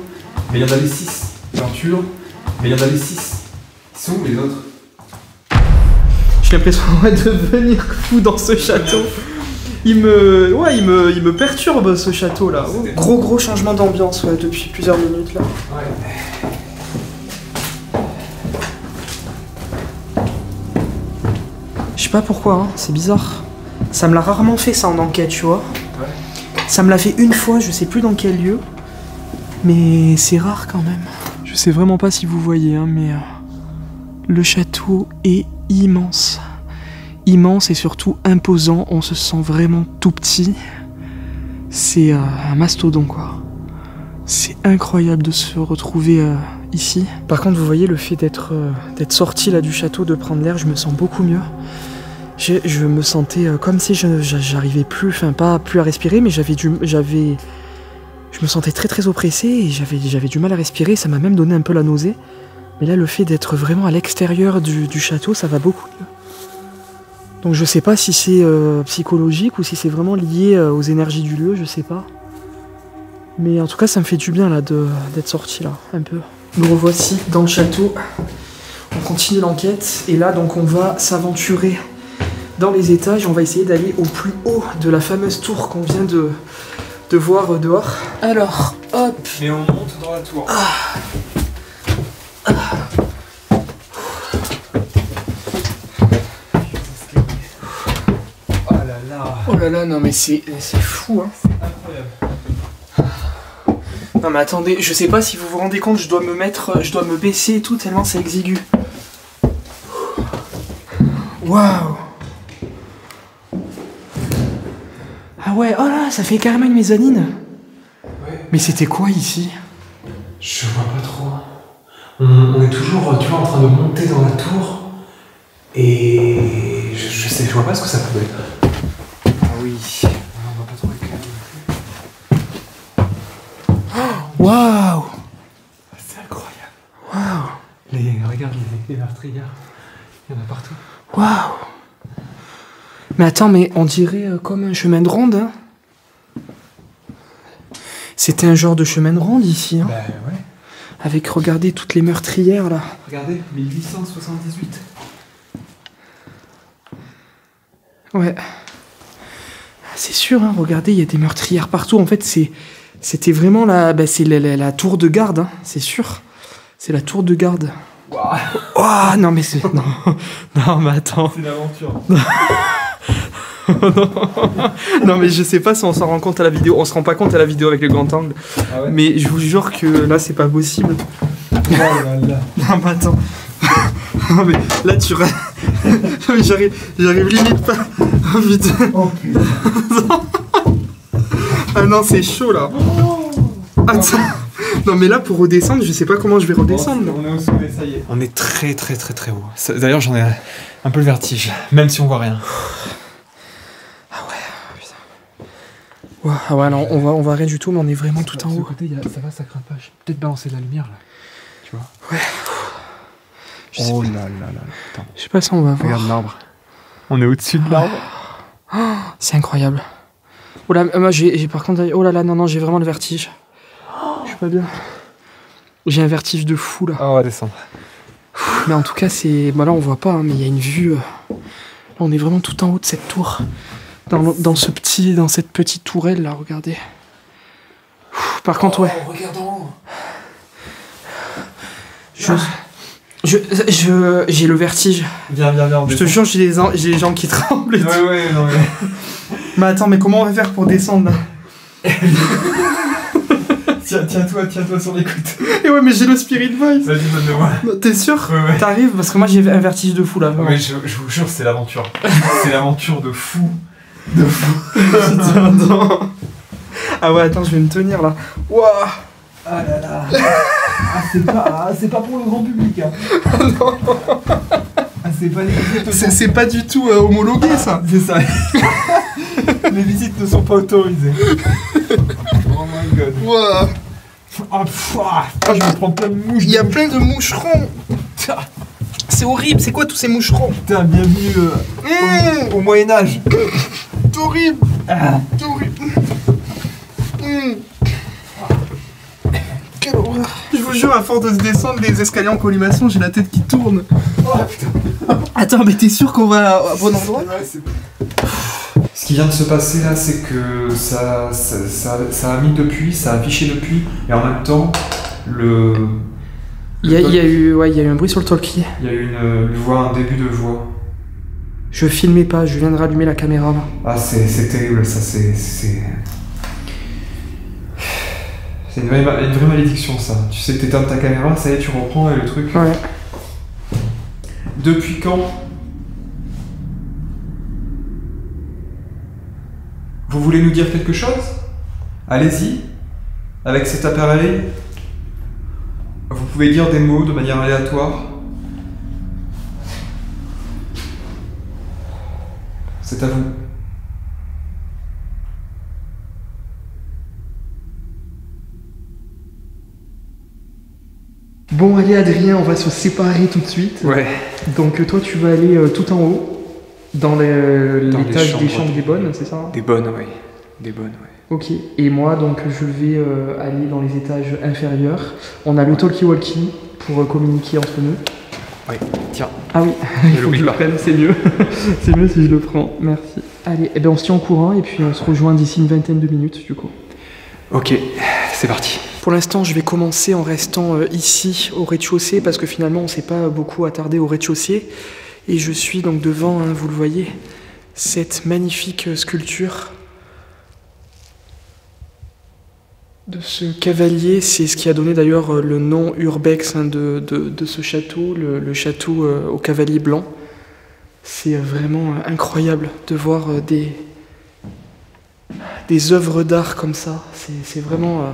Mais il y en avait 6. Peintures. Mais il y en avait 6. Ils sont où les autres? J'ai l'impression de devenir fou dans ce château. Il me perturbe ce château là. Oh, gros changement d'ambiance ouais, depuis plusieurs minutes là. Ouais. Je sais pas pourquoi, hein, c'est bizarre. Ça me l'a rarement fait ça en enquête, tu vois. Ouais. Ça me l'a fait une fois, je sais plus dans quel lieu. Mais c'est rare quand même. Je sais vraiment pas si vous voyez, hein, mais le château est immense. Immense et surtout imposant, on se sent vraiment tout petit. C'est un mastodon quoi. C'est incroyable de se retrouver ici. Par contre vous voyez le fait d'être sorti là du château, de prendre l'air, je me sens beaucoup mieux. Je me sentais comme si j'arrivais plus, enfin pas plus à respirer, mais je me sentais très oppressé et j'avais du mal à respirer, ça m'a même donné un peu la nausée. Mais là le fait d'être vraiment à l'extérieur du château, ça va beaucoup mieux. Donc je sais pas si c'est psychologique ou si c'est vraiment lié aux énergies du lieu, je sais pas. Mais en tout cas ça me fait du bien là d'être sorti là, un peu. Nous revoici dans le château, on continue l'enquête et là donc on va s'aventurer dans les étages, on va essayer d'aller au plus haut de la fameuse tour qu'on vient de voir dehors. Alors, hop. Mais on monte dans la tour. Oh là là, non mais c'est fou hein. C'est incroyable. Non mais attendez, je sais pas si vous vous rendez compte, je dois me baisser et tout tellement c'est exigu. Waouh. Ah ouais, oh là, ça fait carrément une mezzanine. Ouais. Mais c'était quoi ici? Je vois pas trop. On est toujours, tu vois, en train de monter dans la tour. Et je vois pas ce que ça pouvait être. Ah oui. On voit pas trop les Waouh! C'est incroyable. Waouh! Regarde les meurtrières. Il y en a partout. Waouh! Mais attends, mais on dirait comme un chemin de ronde, hein? C'était un genre de chemin de ronde ici, hein? Bah ouais. Avec, regardez, toutes les meurtrières, là. Regardez, 1878. Ouais. C'est sûr, hein, regardez, il y a des meurtrières partout. En fait, c'était vraiment c'est la tour de garde, hein, c'est sûr. C'est la tour de garde. Waouh! Oh, non, mais c'est... Non, non, mais attends. C'est l'aventure. Non, mais je sais pas si on s'en rend compte à la vidéo. On se rend pas compte à la vidéo avec le grand angle. Ah ouais? Mais je vous jure que là, c'est pas possible. Oh là là. Non, mais attends. Non, mais là, tu... Non, mais j'arrive limite pas. Oh putain. Oh putain. Ah non, c'est chaud, là. Attends. Non, mais là, pour redescendre, je sais pas comment je vais redescendre. On est au sommet, ça y est. On est très très très très haut. D'ailleurs, j'en ai un peu le vertige, même si on voit rien. Ah ouais, putain. Ouais, ah ouais, non, on voit rien du tout, mais on est vraiment tout en haut. Côté, ça va, ça craint pas. J'ai peut-être balancé de la lumière, là. Tu vois? Ouais. Oh là là là. Attends. Je sais pas si on va voir. Regarde l'arbre. On est au-dessus de l'arbre. Oh, c'est incroyable. Oh là, moi, j'ai par contre... Oh là là, non, j'ai vraiment le vertige. Je suis pas bien. J'ai un vertige de fou, là. Ah, on va descendre. Mais en tout cas, c'est... Bah là, on voit pas, hein, mais il y a une vue... Là, on est vraiment tout en haut de cette tour. Dans cette petite tourelle, là, regardez. Par contre, ouais. Regarde en haut. J'ai le vertige. Viens. Je te jure, j'ai les jambes qui tremblent. Et tout. Ouais, non, mais... Mais attends, mais comment on va faire pour descendre, là? Tiens-toi sur l'écoute. Et ouais, mais j'ai le spirit voice. Vas-y, donne-le-moi. T'es sûr? Ouais. T'arrives? Parce que moi, j'ai un vertige de fou, là. Mais je vous jure, c'est l'aventure. C'est l'aventure de fou. De fou. Attends. Ah ouais, attends, je vais me tenir, là. Waouh. Ah là là. C'est pas pour le grand public, hein. Non. C'est pas les visites. C'est pas du tout homologué, ça. C'est ça. Les visites ne sont pas autorisées. Oh my god. Waouh. Je me prends plein de mouches. Il y a plein de moucherons. C'est horrible, c'est quoi tous ces moucherons? Putain, bienvenue au Moyen-Âge. C'est horrible. C'est horrible. Quelle horreur. Je vous jure, à force de se descendre les escaliers en collimation, j'ai la tête qui tourne. Oh putain. Attends, mais t'es sûr qu'on va à bon endroit? Ce qui vient de se passer là, c'est que ça a mis depuis, ça a affiché depuis, et en même temps, il y a eu un bruit sur le talkie. Il y a eu une voix, un début de voix. Je filmais pas, je viens de rallumer la caméra là. Ah, c'est terrible, ça, c'est une vraie malédiction, ça. Tu sais, t'éteins ta caméra, ça y est, tu reprends et le truc... Ouais. Depuis quand vous voulez nous dire quelque chose? Allez-y, avec cet appareil. Vous pouvez dire des mots de manière aléatoire. C'est à vous. Bon, allez Adrien, on va se séparer tout de suite. Ouais. Donc toi, tu vas aller tout en haut, dans l'étage des chambres des bonnes, c'est ça? Des bonnes, oui. Des bonnes, oui. Ok. Et moi, donc, je vais aller dans les étages inférieurs. On a le talkie-walkie pour communiquer entre nous. Oui, tiens. Ah oui, il faut que je le prenne, c'est mieux. C'est mieux si je le prends, merci. Allez, eh ben on se tient au courant et puis on se rejoint d'ici une vingtaine de minutes du coup. Ok, c'est parti. Pour l'instant, je vais commencer en restant ici au rez-de-chaussée parce que finalement, on s'est pas beaucoup attardé au rez-de-chaussée. Et je suis donc devant, hein, vous le voyez, cette magnifique sculpture de ce cavalier. C'est ce qui a donné d'ailleurs le nom urbex de ce château, le château au cavalier blanc. C'est vraiment incroyable de voir des œuvres d'art comme ça. C'est vraiment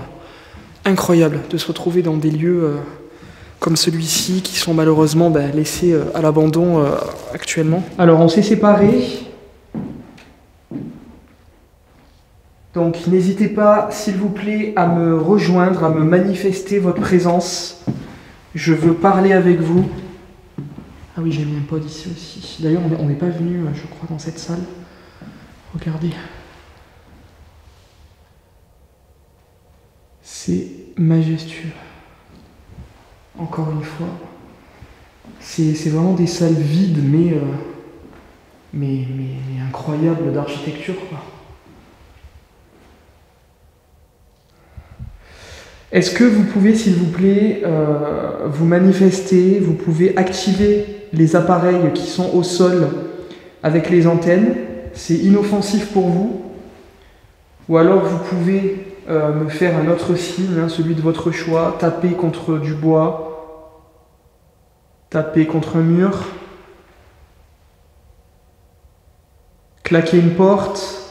incroyable de se retrouver dans des lieux comme celui-ci qui sont malheureusement laissés à l'abandon actuellement. Alors on s'est séparés. Donc n'hésitez pas, s'il vous plaît, à me rejoindre, à me manifester votre présence. Je veux parler avec vous. Ah oui, j'ai mis un pod ici aussi. D'ailleurs, on n'est pas venu, je crois, dans cette salle. Regardez. C'est majestueux. Encore une fois. C'est vraiment des salles vides, mais incroyables d'architecture, quoi. Est-ce que vous pouvez, s'il vous plaît, vous manifester, vous pouvez activer les appareils qui sont au sol avec les antennes? C'est inoffensif pour vous. Ou alors vous pouvez me faire un autre signe, celui de votre choix, taper contre du bois, taper contre un mur, claquer une porte.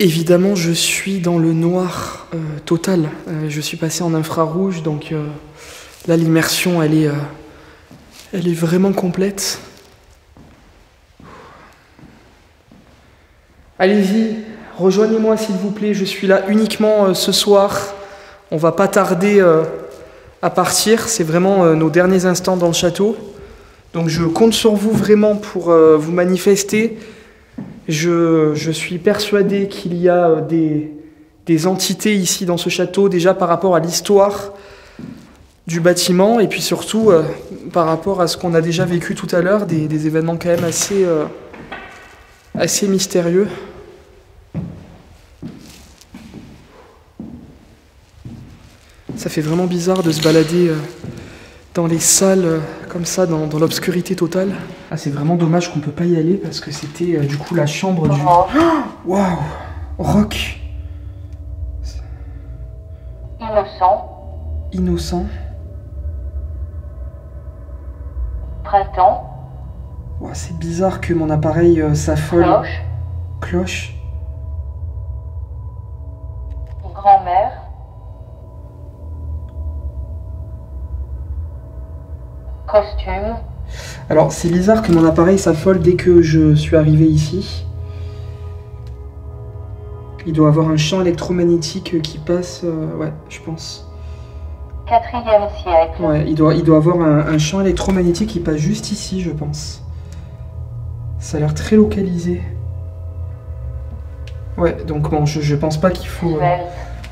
Évidemment, je suis dans le noir total. Je suis passé en infrarouge, donc là, l'immersion, elle est vraiment complète. Allez-y, rejoignez-moi s'il vous plaît. Je suis là uniquement ce soir. On va pas tarder à partir. C'est vraiment nos derniers instants dans le château. Donc je compte sur vous vraiment pour vous manifester. Je suis persuadé qu'il y a des entités ici dans ce château, déjà par rapport à l'histoire du bâtiment, et puis surtout par rapport à ce qu'on a déjà vécu tout à l'heure, des événements quand même assez mystérieux. Ça fait vraiment bizarre de se balader dans les salles comme ça, dans l'obscurité totale. Ah, c'est vraiment dommage qu'on peut pas y aller parce que c'était du coup la chambre du... Waouh! Rock! Innocent. Innocent. Printemps. Wow, c'est bizarre que mon appareil s'affole. Cloche. Cloche. Grand-mère. Costume. Alors, c'est bizarre que mon appareil s'affole dès que je suis arrivé ici. Il doit avoir un champ électromagnétique qui passe... ouais, je pense. 4e siècle. Ouais, il doit avoir un champ électromagnétique qui passe juste ici, je pense. Ça a l'air très localisé. Ouais, donc bon, je pense pas qu'il faut...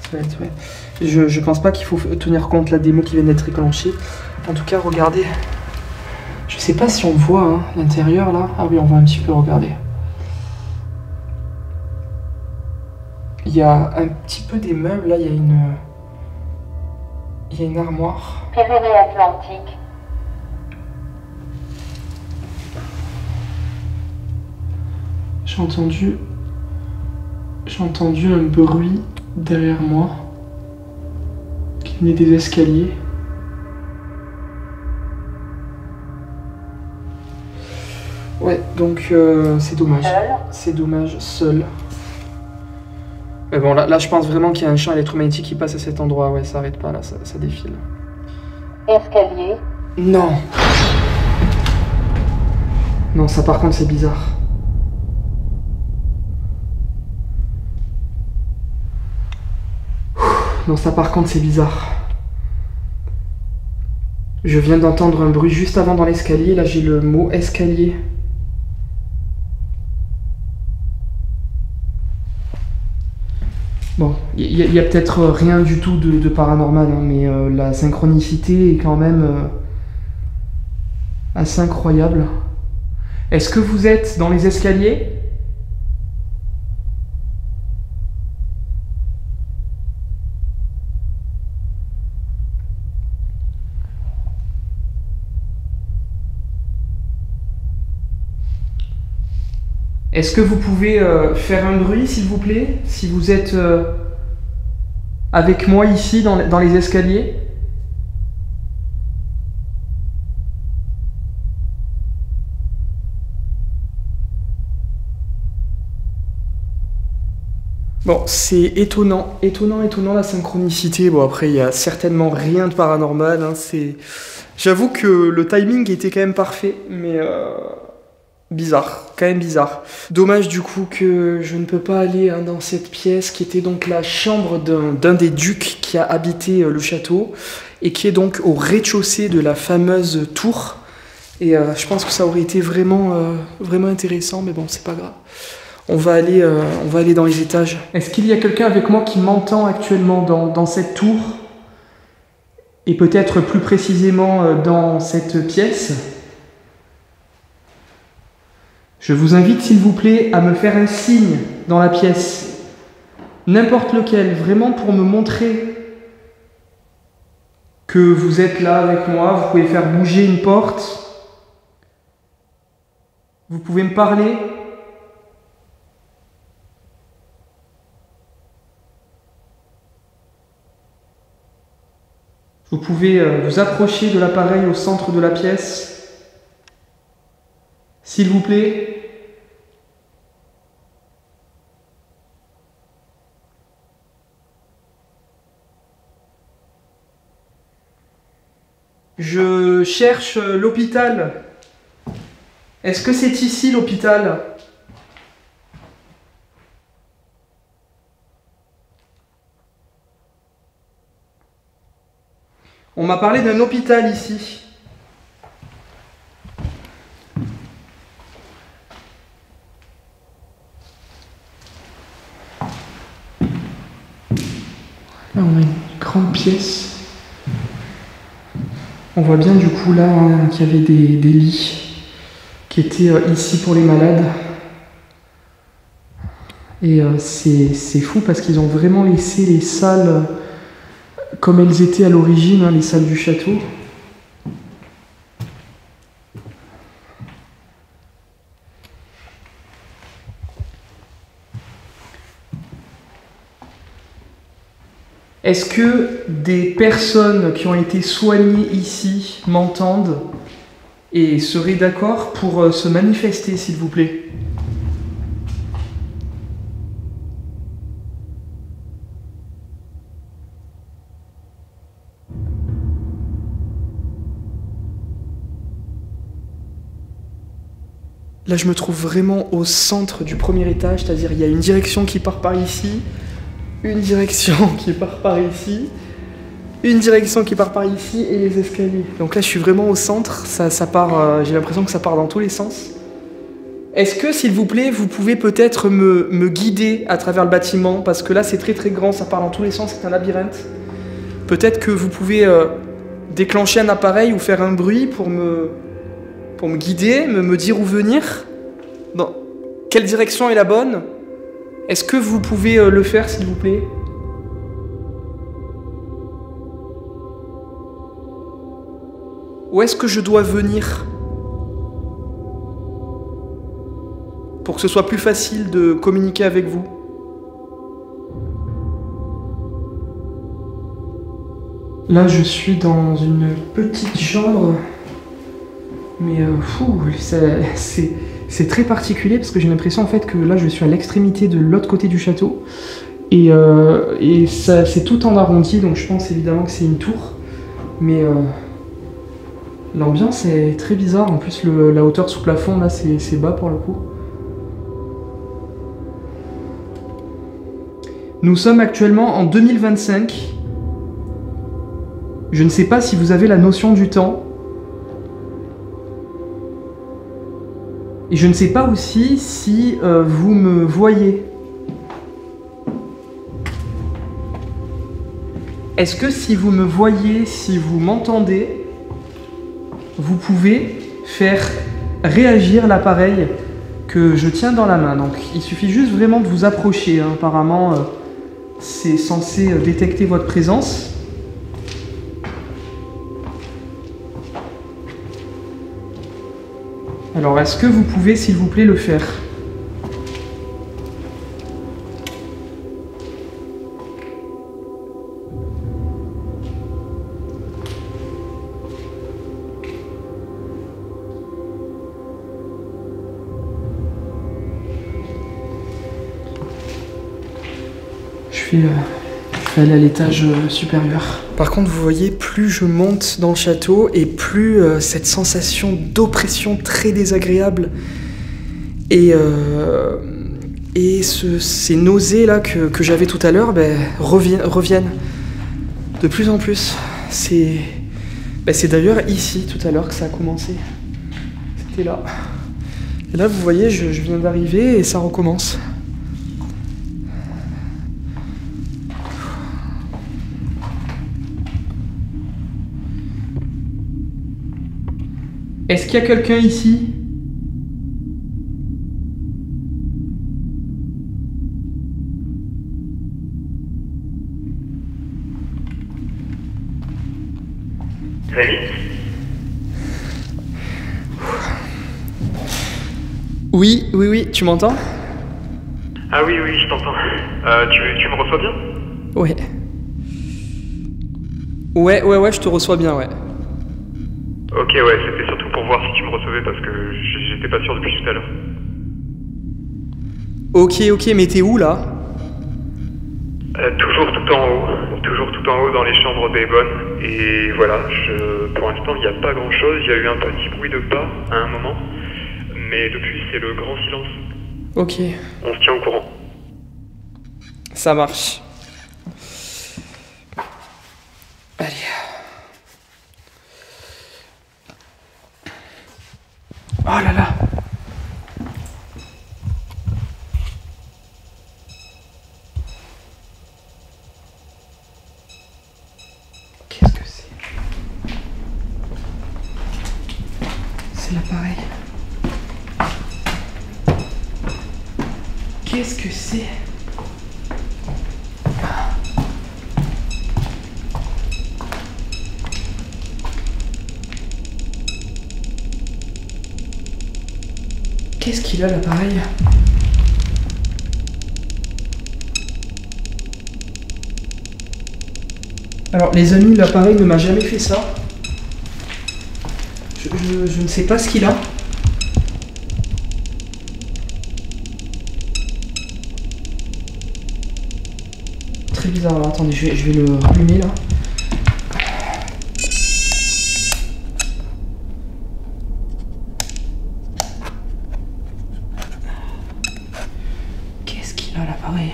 Svelte, ouais. Je pense pas qu'il faut tenir compte là des mots qui viennent d'être déclenchés. En tout cas, regardez. Je sais pas si on voit l'intérieur là. Ah oui, on va un petit peu regarder. Il y a un petit peu des meubles là. Il y a une armoire. Pyrénées-Atlantiques. J'ai entendu un bruit derrière moi qui venait des escaliers. Ouais, donc c'est dommage. C'est dommage, seul. Mais bon, là je pense vraiment qu'il y a un champ électromagnétique qui passe à cet endroit. Ouais, ça arrête pas là, ça défile. Escalier. Non. Non, ça par contre c'est bizarre. Non, ça par contre c'est bizarre. Je viens d'entendre un bruit juste avant dans l'escalier. Là j'ai le mot escalier. Bon, il y a peut-être rien du tout de paranormal, hein, mais la synchronicité est quand même assez incroyable. Est-ce que vous êtes dans les escaliers ? Est-ce que vous pouvez faire un bruit, s'il vous plaît, si vous êtes avec moi ici dans les escaliers? Bon, c'est étonnant la synchronicité. Bon, après, il y a certainement rien de paranormal. Hein, j'avoue que le timing était quand même parfait, mais bizarre, quand même bizarre. Dommage du coup que je ne peux pas aller dans cette pièce qui était donc la chambre d'un des ducs qui a habité le château et qui est donc au rez-de-chaussée de la fameuse tour. Et je pense que ça aurait été vraiment intéressant, mais bon, c'est pas grave. On va aller dans les étages. Est-ce qu'il y a quelqu'un avec moi qui m'entend actuellement dans cette tour? Et peut-être plus précisément dans cette pièce? Je vous invite, s'il vous plaît, à me faire un signe dans la pièce. N'importe lequel, vraiment pour me montrer que vous êtes là avec moi. Vous pouvez faire bouger une porte. Vous pouvez me parler. Vous pouvez vous approcher de l'appareil au centre de la pièce. S'il vous plaît. Je cherche l'hôpital. Est-ce que c'est ici l'hôpital ? On m'a parlé d'un hôpital ici. Là, on a une grande pièce. On voit bien du coup là qu'il y avait des lits qui étaient ici pour les malades. Et c'est fou parce qu'ils ont vraiment laissé les salles comme elles étaient à l'origine, hein, les salles du château. Est-ce que des personnes qui ont été soignées ici m'entendent et seraient d'accord pour se manifester, s'il vous plaît ? Là, je me trouve vraiment au centre du premier étage, c'est-à-dire il y a une direction qui part par ici, une direction qui part par ici, une direction qui part par ici et les escaliers. Donc là, je suis vraiment au centre, ça part, j'ai l'impression que ça part dans tous les sens. Est-ce que, s'il vous plaît, vous pouvez peut-être me guider à travers le bâtiment? Parce que là, c'est très très grand, ça part dans tous les sens, c'est un labyrinthe. Peut-être que vous pouvez déclencher un appareil ou faire un bruit pour me guider, me dire où venir. Dans quelle direction est la bonne? Est-ce que vous pouvez le faire, s'il vous plaît? Où est-ce que je dois venir? Pour que ce soit plus facile de communiquer avec vous. Là, je suis dans une petite chambre. Mais c'est très particulier parce que j'ai l'impression en fait que là je suis à l'extrémité de l'autre côté du château et ça c'est tout en arrondi, donc je pense évidemment que c'est une tour, mais l'ambiance est très bizarre. En plus la hauteur sous plafond là c'est bas pour le coup. Nous sommes actuellement en 2025. Je ne sais pas si vous avez la notion du temps. Et je ne sais pas aussi si vous me voyez. Est-ce que si vous me voyez, si vous m'entendez, vous pouvez faire réagir l'appareil que je tiens dans la main? Donc il suffit juste vraiment de vous approcher, hein. Apparemment c'est censé détecter votre présence. Alors, est-ce que vous pouvez, s'il vous plaît, le faire? vais aller à l'étage supérieur. Par contre, vous voyez, plus je monte dans le château et plus cette sensation d'oppression très désagréable et ces nausées là que j'avais tout à l'heure reviennent de plus en plus. C'est d'ailleurs ici tout à l'heure que ça a commencé. C'était là. Et là, vous voyez, je viens d'arriver et ça recommence. Est-ce qu'il y a quelqu'un ici? Oui, tu m'entends? Ah oui, je t'entends. Tu me reçois bien? Ouais, je te reçois bien, ouais. Ok, ouais, c'était surtout pour voir si tu me recevais parce que j'étais pas sûr depuis tout à l'heure. Ok, mais t'es où là? Toujours tout en haut dans les chambres des bonnes. Et voilà, pour l'instant il n'y a pas grand chose, il y a eu un petit bruit de pas à un moment. Mais depuis c'est le grand silence. Ok. On se tient au courant. Ça marche. Allez. Oh là là. Qu'est-ce que c'est? C'est l'appareil. Qu'est-ce que c'est? Qu'est-ce qu'il a l'appareil? Alors les amis, l'appareil ne m'a jamais fait ça. Je ne sais pas ce qu'il a. Très bizarre. Alors attendez, je vais le rallumer là. Qu'est-ce qu'il a l'appareil?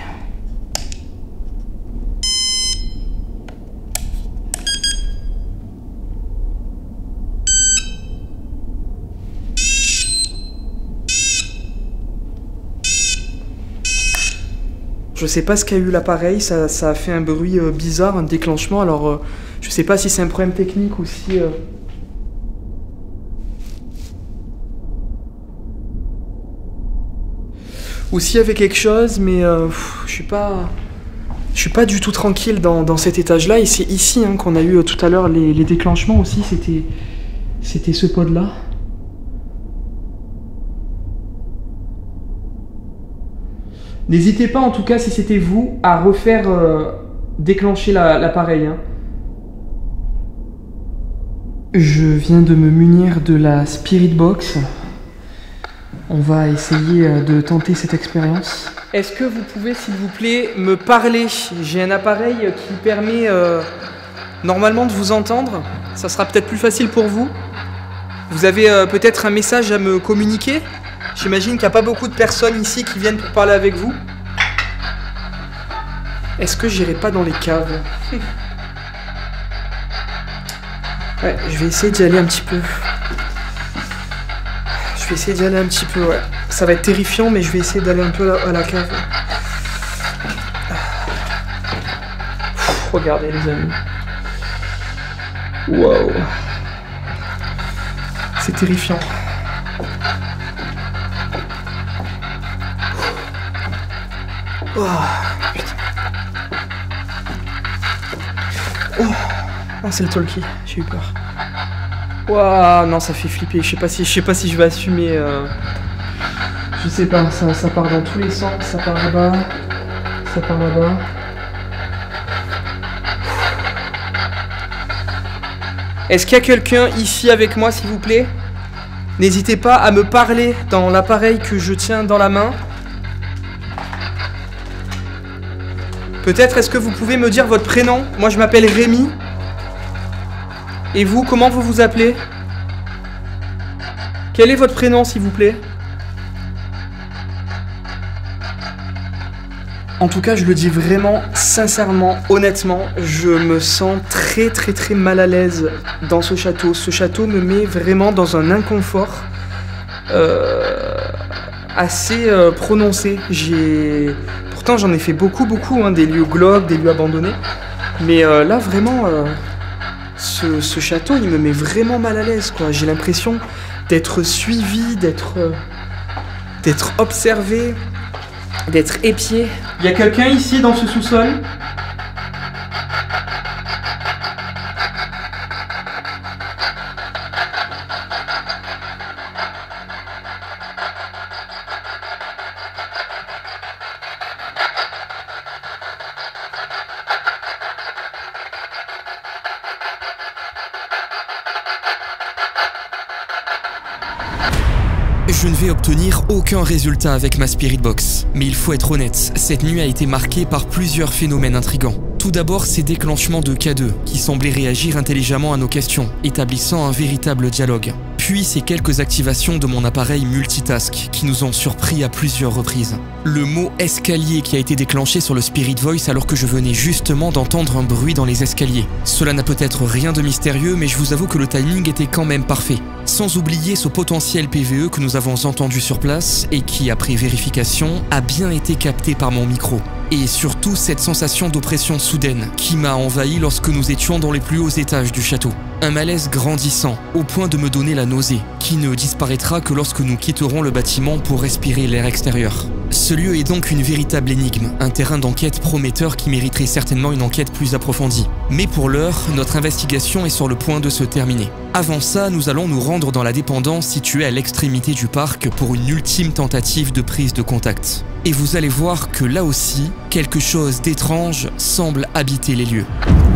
Je sais pas ce qu'a eu l'appareil, ça a fait un bruit bizarre, un déclenchement, alors je sais pas si c'est un problème technique ou si... Ou s'il y avait quelque chose, mais je suis pas du tout tranquille dans cet étage-là, et c'est ici hein, qu'on a eu tout à l'heure les déclenchements aussi, c'était ce pod-là. N'hésitez pas en tout cas si c'était vous à refaire déclencher l'appareil. Hein. Je viens de me munir de la Spirit Box. On va essayer de tenter cette expérience. Est-ce que vous pouvez s'il vous plaît me parler? J'ai un appareil qui permet normalement de vous entendre. Ça sera peut-être plus facile pour vous. Vous avez peut-être un message à me communiquer? J'imagine qu'il n'y a pas beaucoup de personnes ici qui viennent pour parler avec vous. Est-ce que j'irai pas dans les caves? Ouais, je vais essayer d'y aller un petit peu. Ouais. Ça va être terrifiant, mais je vais essayer d'aller un peu à la cave. Regardez les amis. Wow. C'est terrifiant. Oh, putain. Oh, c'est le talkie, j'ai eu peur. Waouh, non, ça fait flipper. Je sais pas si je vais assumer. Je sais pas, ça part dans tous les sens. Ça part là-bas. Ça part là-bas. Est-ce qu'il y a quelqu'un ici avec moi, s'il vous plaît? N'hésitez pas à me parler dans l'appareil que je tiens dans la main. Peut-être est-ce que vous pouvez me dire votre prénom? Moi je m'appelle Rémi. Et vous, comment vous vous appelez? Quel est votre prénom s'il vous plaît? En tout cas, je le dis vraiment, sincèrement, honnêtement, je me sens très mal à l'aise dans ce château. Ce château me met vraiment dans un inconfort assez prononcé. Pourtant, j'en ai fait beaucoup, hein, des lieux glauques, des lieux abandonnés. Mais là, vraiment, ce château, il me met vraiment mal à l'aise, quoi. J'ai l'impression d'être suivi, d'être observé, d'être épié. Il y a quelqu'un ici dans ce sous-sol? Je ne vais obtenir aucun résultat avec ma Spirit Box. Mais il faut être honnête, cette nuit a été marquée par plusieurs phénomènes intrigants. Tout d'abord, ces déclenchements de K2, qui semblaient réagir intelligemment à nos questions, établissant un véritable dialogue. Puis ces quelques activations de mon appareil multitask, qui nous ont surpris à plusieurs reprises. Le mot escalier qui a été déclenché sur le Spirit Voice alors que je venais justement d'entendre un bruit dans les escaliers. Cela n'a peut-être rien de mystérieux, mais je vous avoue que le timing était quand même parfait. Sans oublier ce potentiel PVE que nous avons entendu sur place et qui, après vérification, a bien été capté par mon micro. Et surtout cette sensation d'oppression soudaine qui m'a envahi lorsque nous étions dans les plus hauts étages du château. Un malaise grandissant, au point de me donner la nausée, qui ne disparaîtra que lorsque nous quitterons le bâtiment pour respirer l'air extérieur. Ce lieu est donc une véritable énigme, un terrain d'enquête prometteur qui mériterait certainement une enquête plus approfondie. Mais pour l'heure, notre investigation est sur le point de se terminer. Avant ça, nous allons nous rendre dans la dépendance située à l'extrémité du parc pour une ultime tentative de prise de contact. Et vous allez voir que là aussi, quelque chose d'étrange semble habiter les lieux.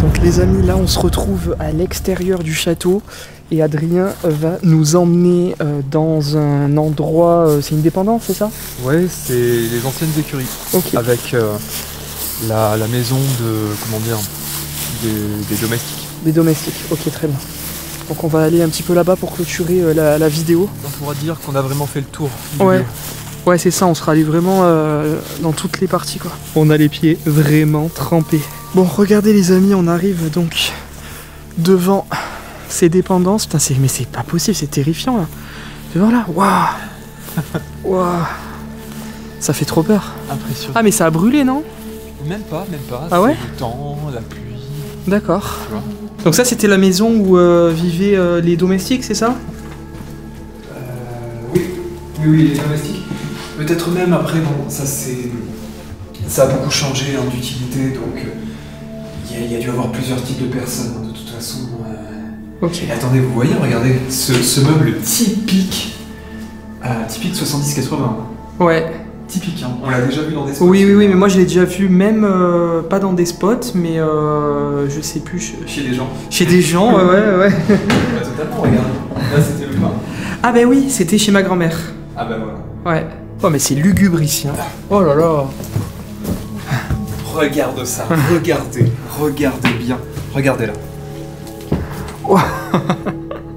Donc les amis, là on se retrouve à l'extérieur du château et Adrien va nous emmener dans un endroit, c'est une dépendance, c'est ça? Ouais, c'est les anciennes écuries. Okay. Avec la maison de, comment dire, des domestiques. Des domestiques, ok, très bien. Donc on va aller un petit peu là-bas pour clôturer la vidéo. On pourra dire qu'on a vraiment fait le tour. Ouais. Ouais, c'est ça, on sera allé vraiment dans toutes les parties, quoi. On a les pieds vraiment trempés. Bon, regardez les amis, on arrive donc devant ces dépendances. Putain, mais c'est pas possible, c'est terrifiant, là. Devant là, waouh. Waouh. Ça fait trop peur. Impressionnant. Ah, mais ça a brûlé, non? Même pas. Ah ouais? Le temps, la pluie. D'accord. Donc ça, c'était la maison où vivaient les domestiques, c'est ça? Oui, les domestiques. Peut-être même après, bon, ça a beaucoup changé hein, d'utilité, donc il y a dû y avoir plusieurs types de personnes, hein, de toute façon. Ok. Et attendez, vous voyez, regardez, ce meuble typique 70-80. Ouais. Typique, hein. On l'a déjà vu dans des spots. Oui, mais moi je l'ai déjà vu même, pas dans des spots, mais je sais plus. Chez des gens. Chez des gens, ouais. Bah, totalement, regarde. Là, c'était le pain. Ah bah oui, c'était chez ma grand-mère. Ah bah voilà. Ouais. Oh mais c'est lugubre ici, hein. Oh là là. Regarde ça, regardez bien. Regardez là. Oh.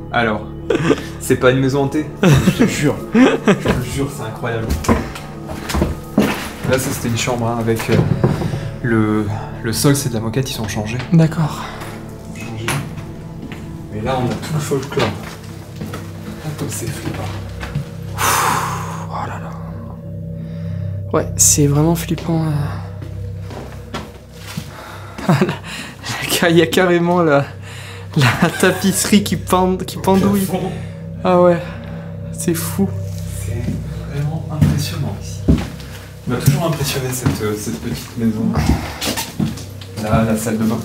Alors, c'est pas une maison hantée? Je te jure, c'est incroyable. Là, ça c'était une chambre hein, avec le sol, c'est de la moquette, ils sont changés. D'accord. Mais là, on a tout le folklore. Ah, comme c'est flippant. Oh là là. Ouais, c'est vraiment flippant. Il y a carrément la tapisserie qui pendouille. Ah ouais, c'est fou. C'est vraiment impressionnant ici. Il m'a toujours impressionné cette petite maison. Là, la salle de bain.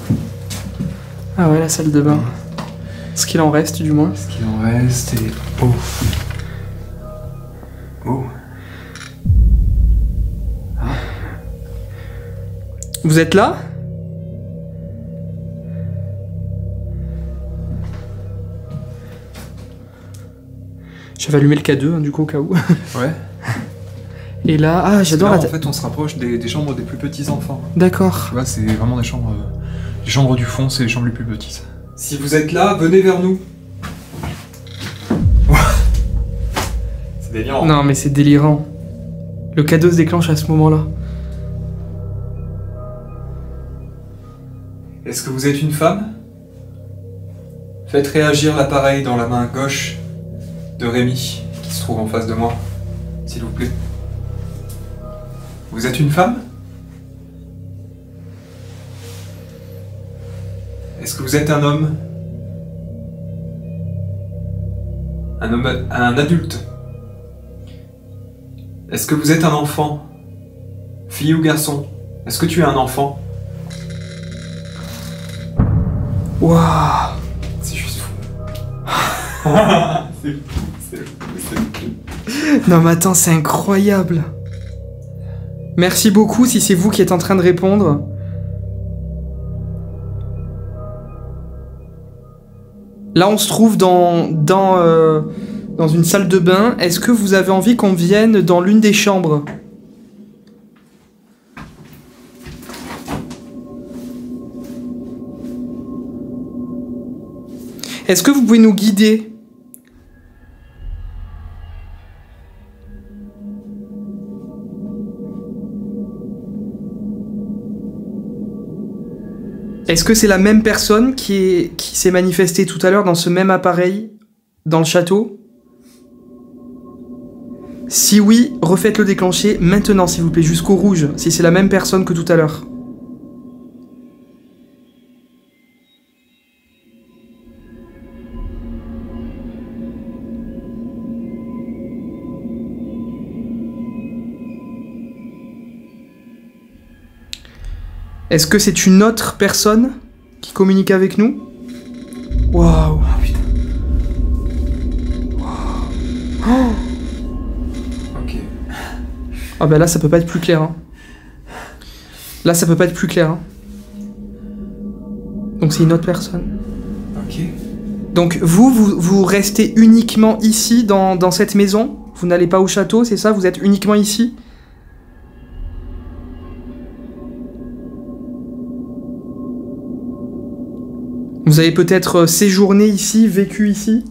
Ah ouais, la salle de bain. Ce qu'il en reste, du moins. Ce qu'il en reste et... Oh. Oh. Ah. Vous êtes là? J'avais allumé le K2, hein, du coup, au cas où. Ouais. Et là, ah, j'adore. En fait, on se rapproche des chambres des plus petits enfants. D'accord. Tu vois, c'est vraiment des chambres du fond, c'est les chambres les plus petites. Si vous êtes là, venez vers nous. C'est délirant. Non, mais c'est délirant. Le cadeau se déclenche à ce moment-là. Est-ce que vous êtes une femme? Faites réagir l'appareil dans la main gauche de Rémi, qui se trouve en face de moi, s'il vous plaît. Vous êtes une femme? Est-ce que vous êtes un homme? Un adulte? Est-ce que vous êtes un enfant? Fille ou garçon? Est-ce que tu es un enfant? Waouh! C'est juste fou. C'est fou. Non mais attends, c'est incroyable. Merci beaucoup si c'est vous qui êtes en train de répondre. Là, on se trouve dans une salle de bain. Est-ce que vous avez envie qu'on vienne dans l'une des chambres? Est-ce que vous pouvez nous guider? Est-ce que c'est la même personne qui s'est manifestée tout à l'heure dans ce même appareil, dans le château? Si oui, refaites-le déclencher maintenant, s'il vous plaît, jusqu'au rouge, si c'est la même personne que tout à l'heure. Est-ce que c'est une autre personne qui communique avec nous? Waouh! Ah putain. Oh. Ok. Ah bah là ça peut pas être plus clair. Hein. Là ça peut pas être plus clair. Hein. Donc c'est une autre personne. Ok. Donc vous restez uniquement ici dans cette maison? Vous n'allez pas au château, c'est ça? Vous êtes uniquement ici? Vous avez peut-être séjourné ici, vécu ici?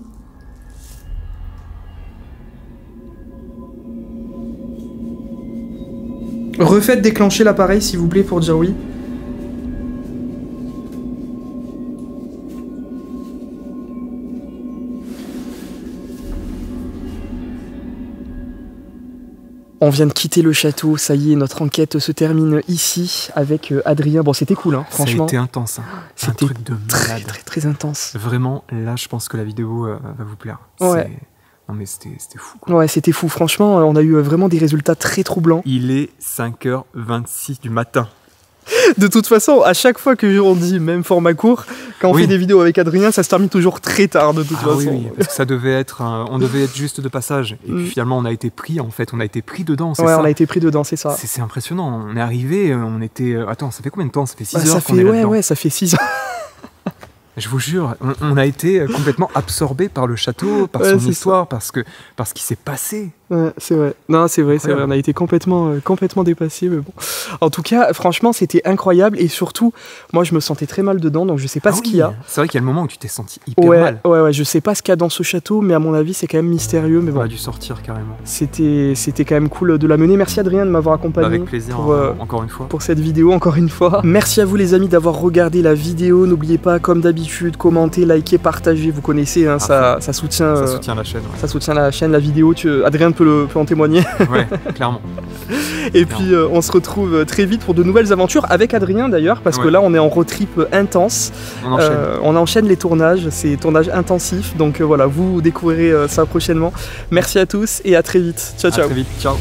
Refaites déclencher l'appareil s'il vous plaît pour dire oui. On vient de quitter le château, ça y est, notre enquête se termine ici avec Adrien. Bon, c'était cool, hein, franchement. Ça a été intense, hein. C'était un truc de malade. très intense. Vraiment, là, je pense que la vidéo va vous plaire. Ouais. Non mais c'était fou, quoi. Ouais, c'était fou, franchement, on a eu vraiment des résultats très troublants. Il est 5h26 du matin. De toute façon, à chaque fois que on dit même format court, quand on fait des vidéos avec Adrien, ça se termine toujours très tard de toute façon. Oui, parce que ça devait être, on devait être juste de passage. Et puis finalement, on a été pris dedans, c'est ça. Ouais, on a été pris dedans, c'est ça. C'est impressionnant. On est arrivé, on était. Attends, ça fait combien de temps? Ça fait 6 heures ça qu'on fait, est là-dedans. Ouais, ça fait 6 ans. Je vous jure, on a été complètement absorbé par le château, par son histoire, par ce qui s'est passé. Ouais, c'est vrai. Non, c'est vrai, on a été complètement dépassés, mais bon. En tout cas, franchement, c'était incroyable et surtout, moi, je me sentais très mal dedans, donc je sais pas ce qu'il y a. C'est vrai qu'il y a le moment où tu t'es senti hyper mal. Ouais, je sais pas ce qu'il y a dans ce château, mais à mon avis, c'est quand même mystérieux. Mais bon. On a dû sortir carrément. C'était quand même cool de la mener. Merci Adrien de m'avoir accompagné. Avec plaisir, encore une fois. Pour cette vidéo, encore une fois. Merci à vous les amis d'avoir regardé la vidéo. N'oubliez pas, comme d'habitude, commenter, liker, partager. Vous connaissez, hein, ça soutient. Ça soutient la chaîne. Ouais. Ça soutient la chaîne, la vidéo. Adrien peut en témoigner. Ouais, clairement. Et puis on se retrouve très vite pour de nouvelles aventures avec Adrien d'ailleurs, parce que là on est en road trip intense. On enchaîne les tournages, c'est tournage intensif. Donc voilà, vous découvrirez ça prochainement. Merci à tous et à très vite. Ciao, ciao. À très vite, ciao.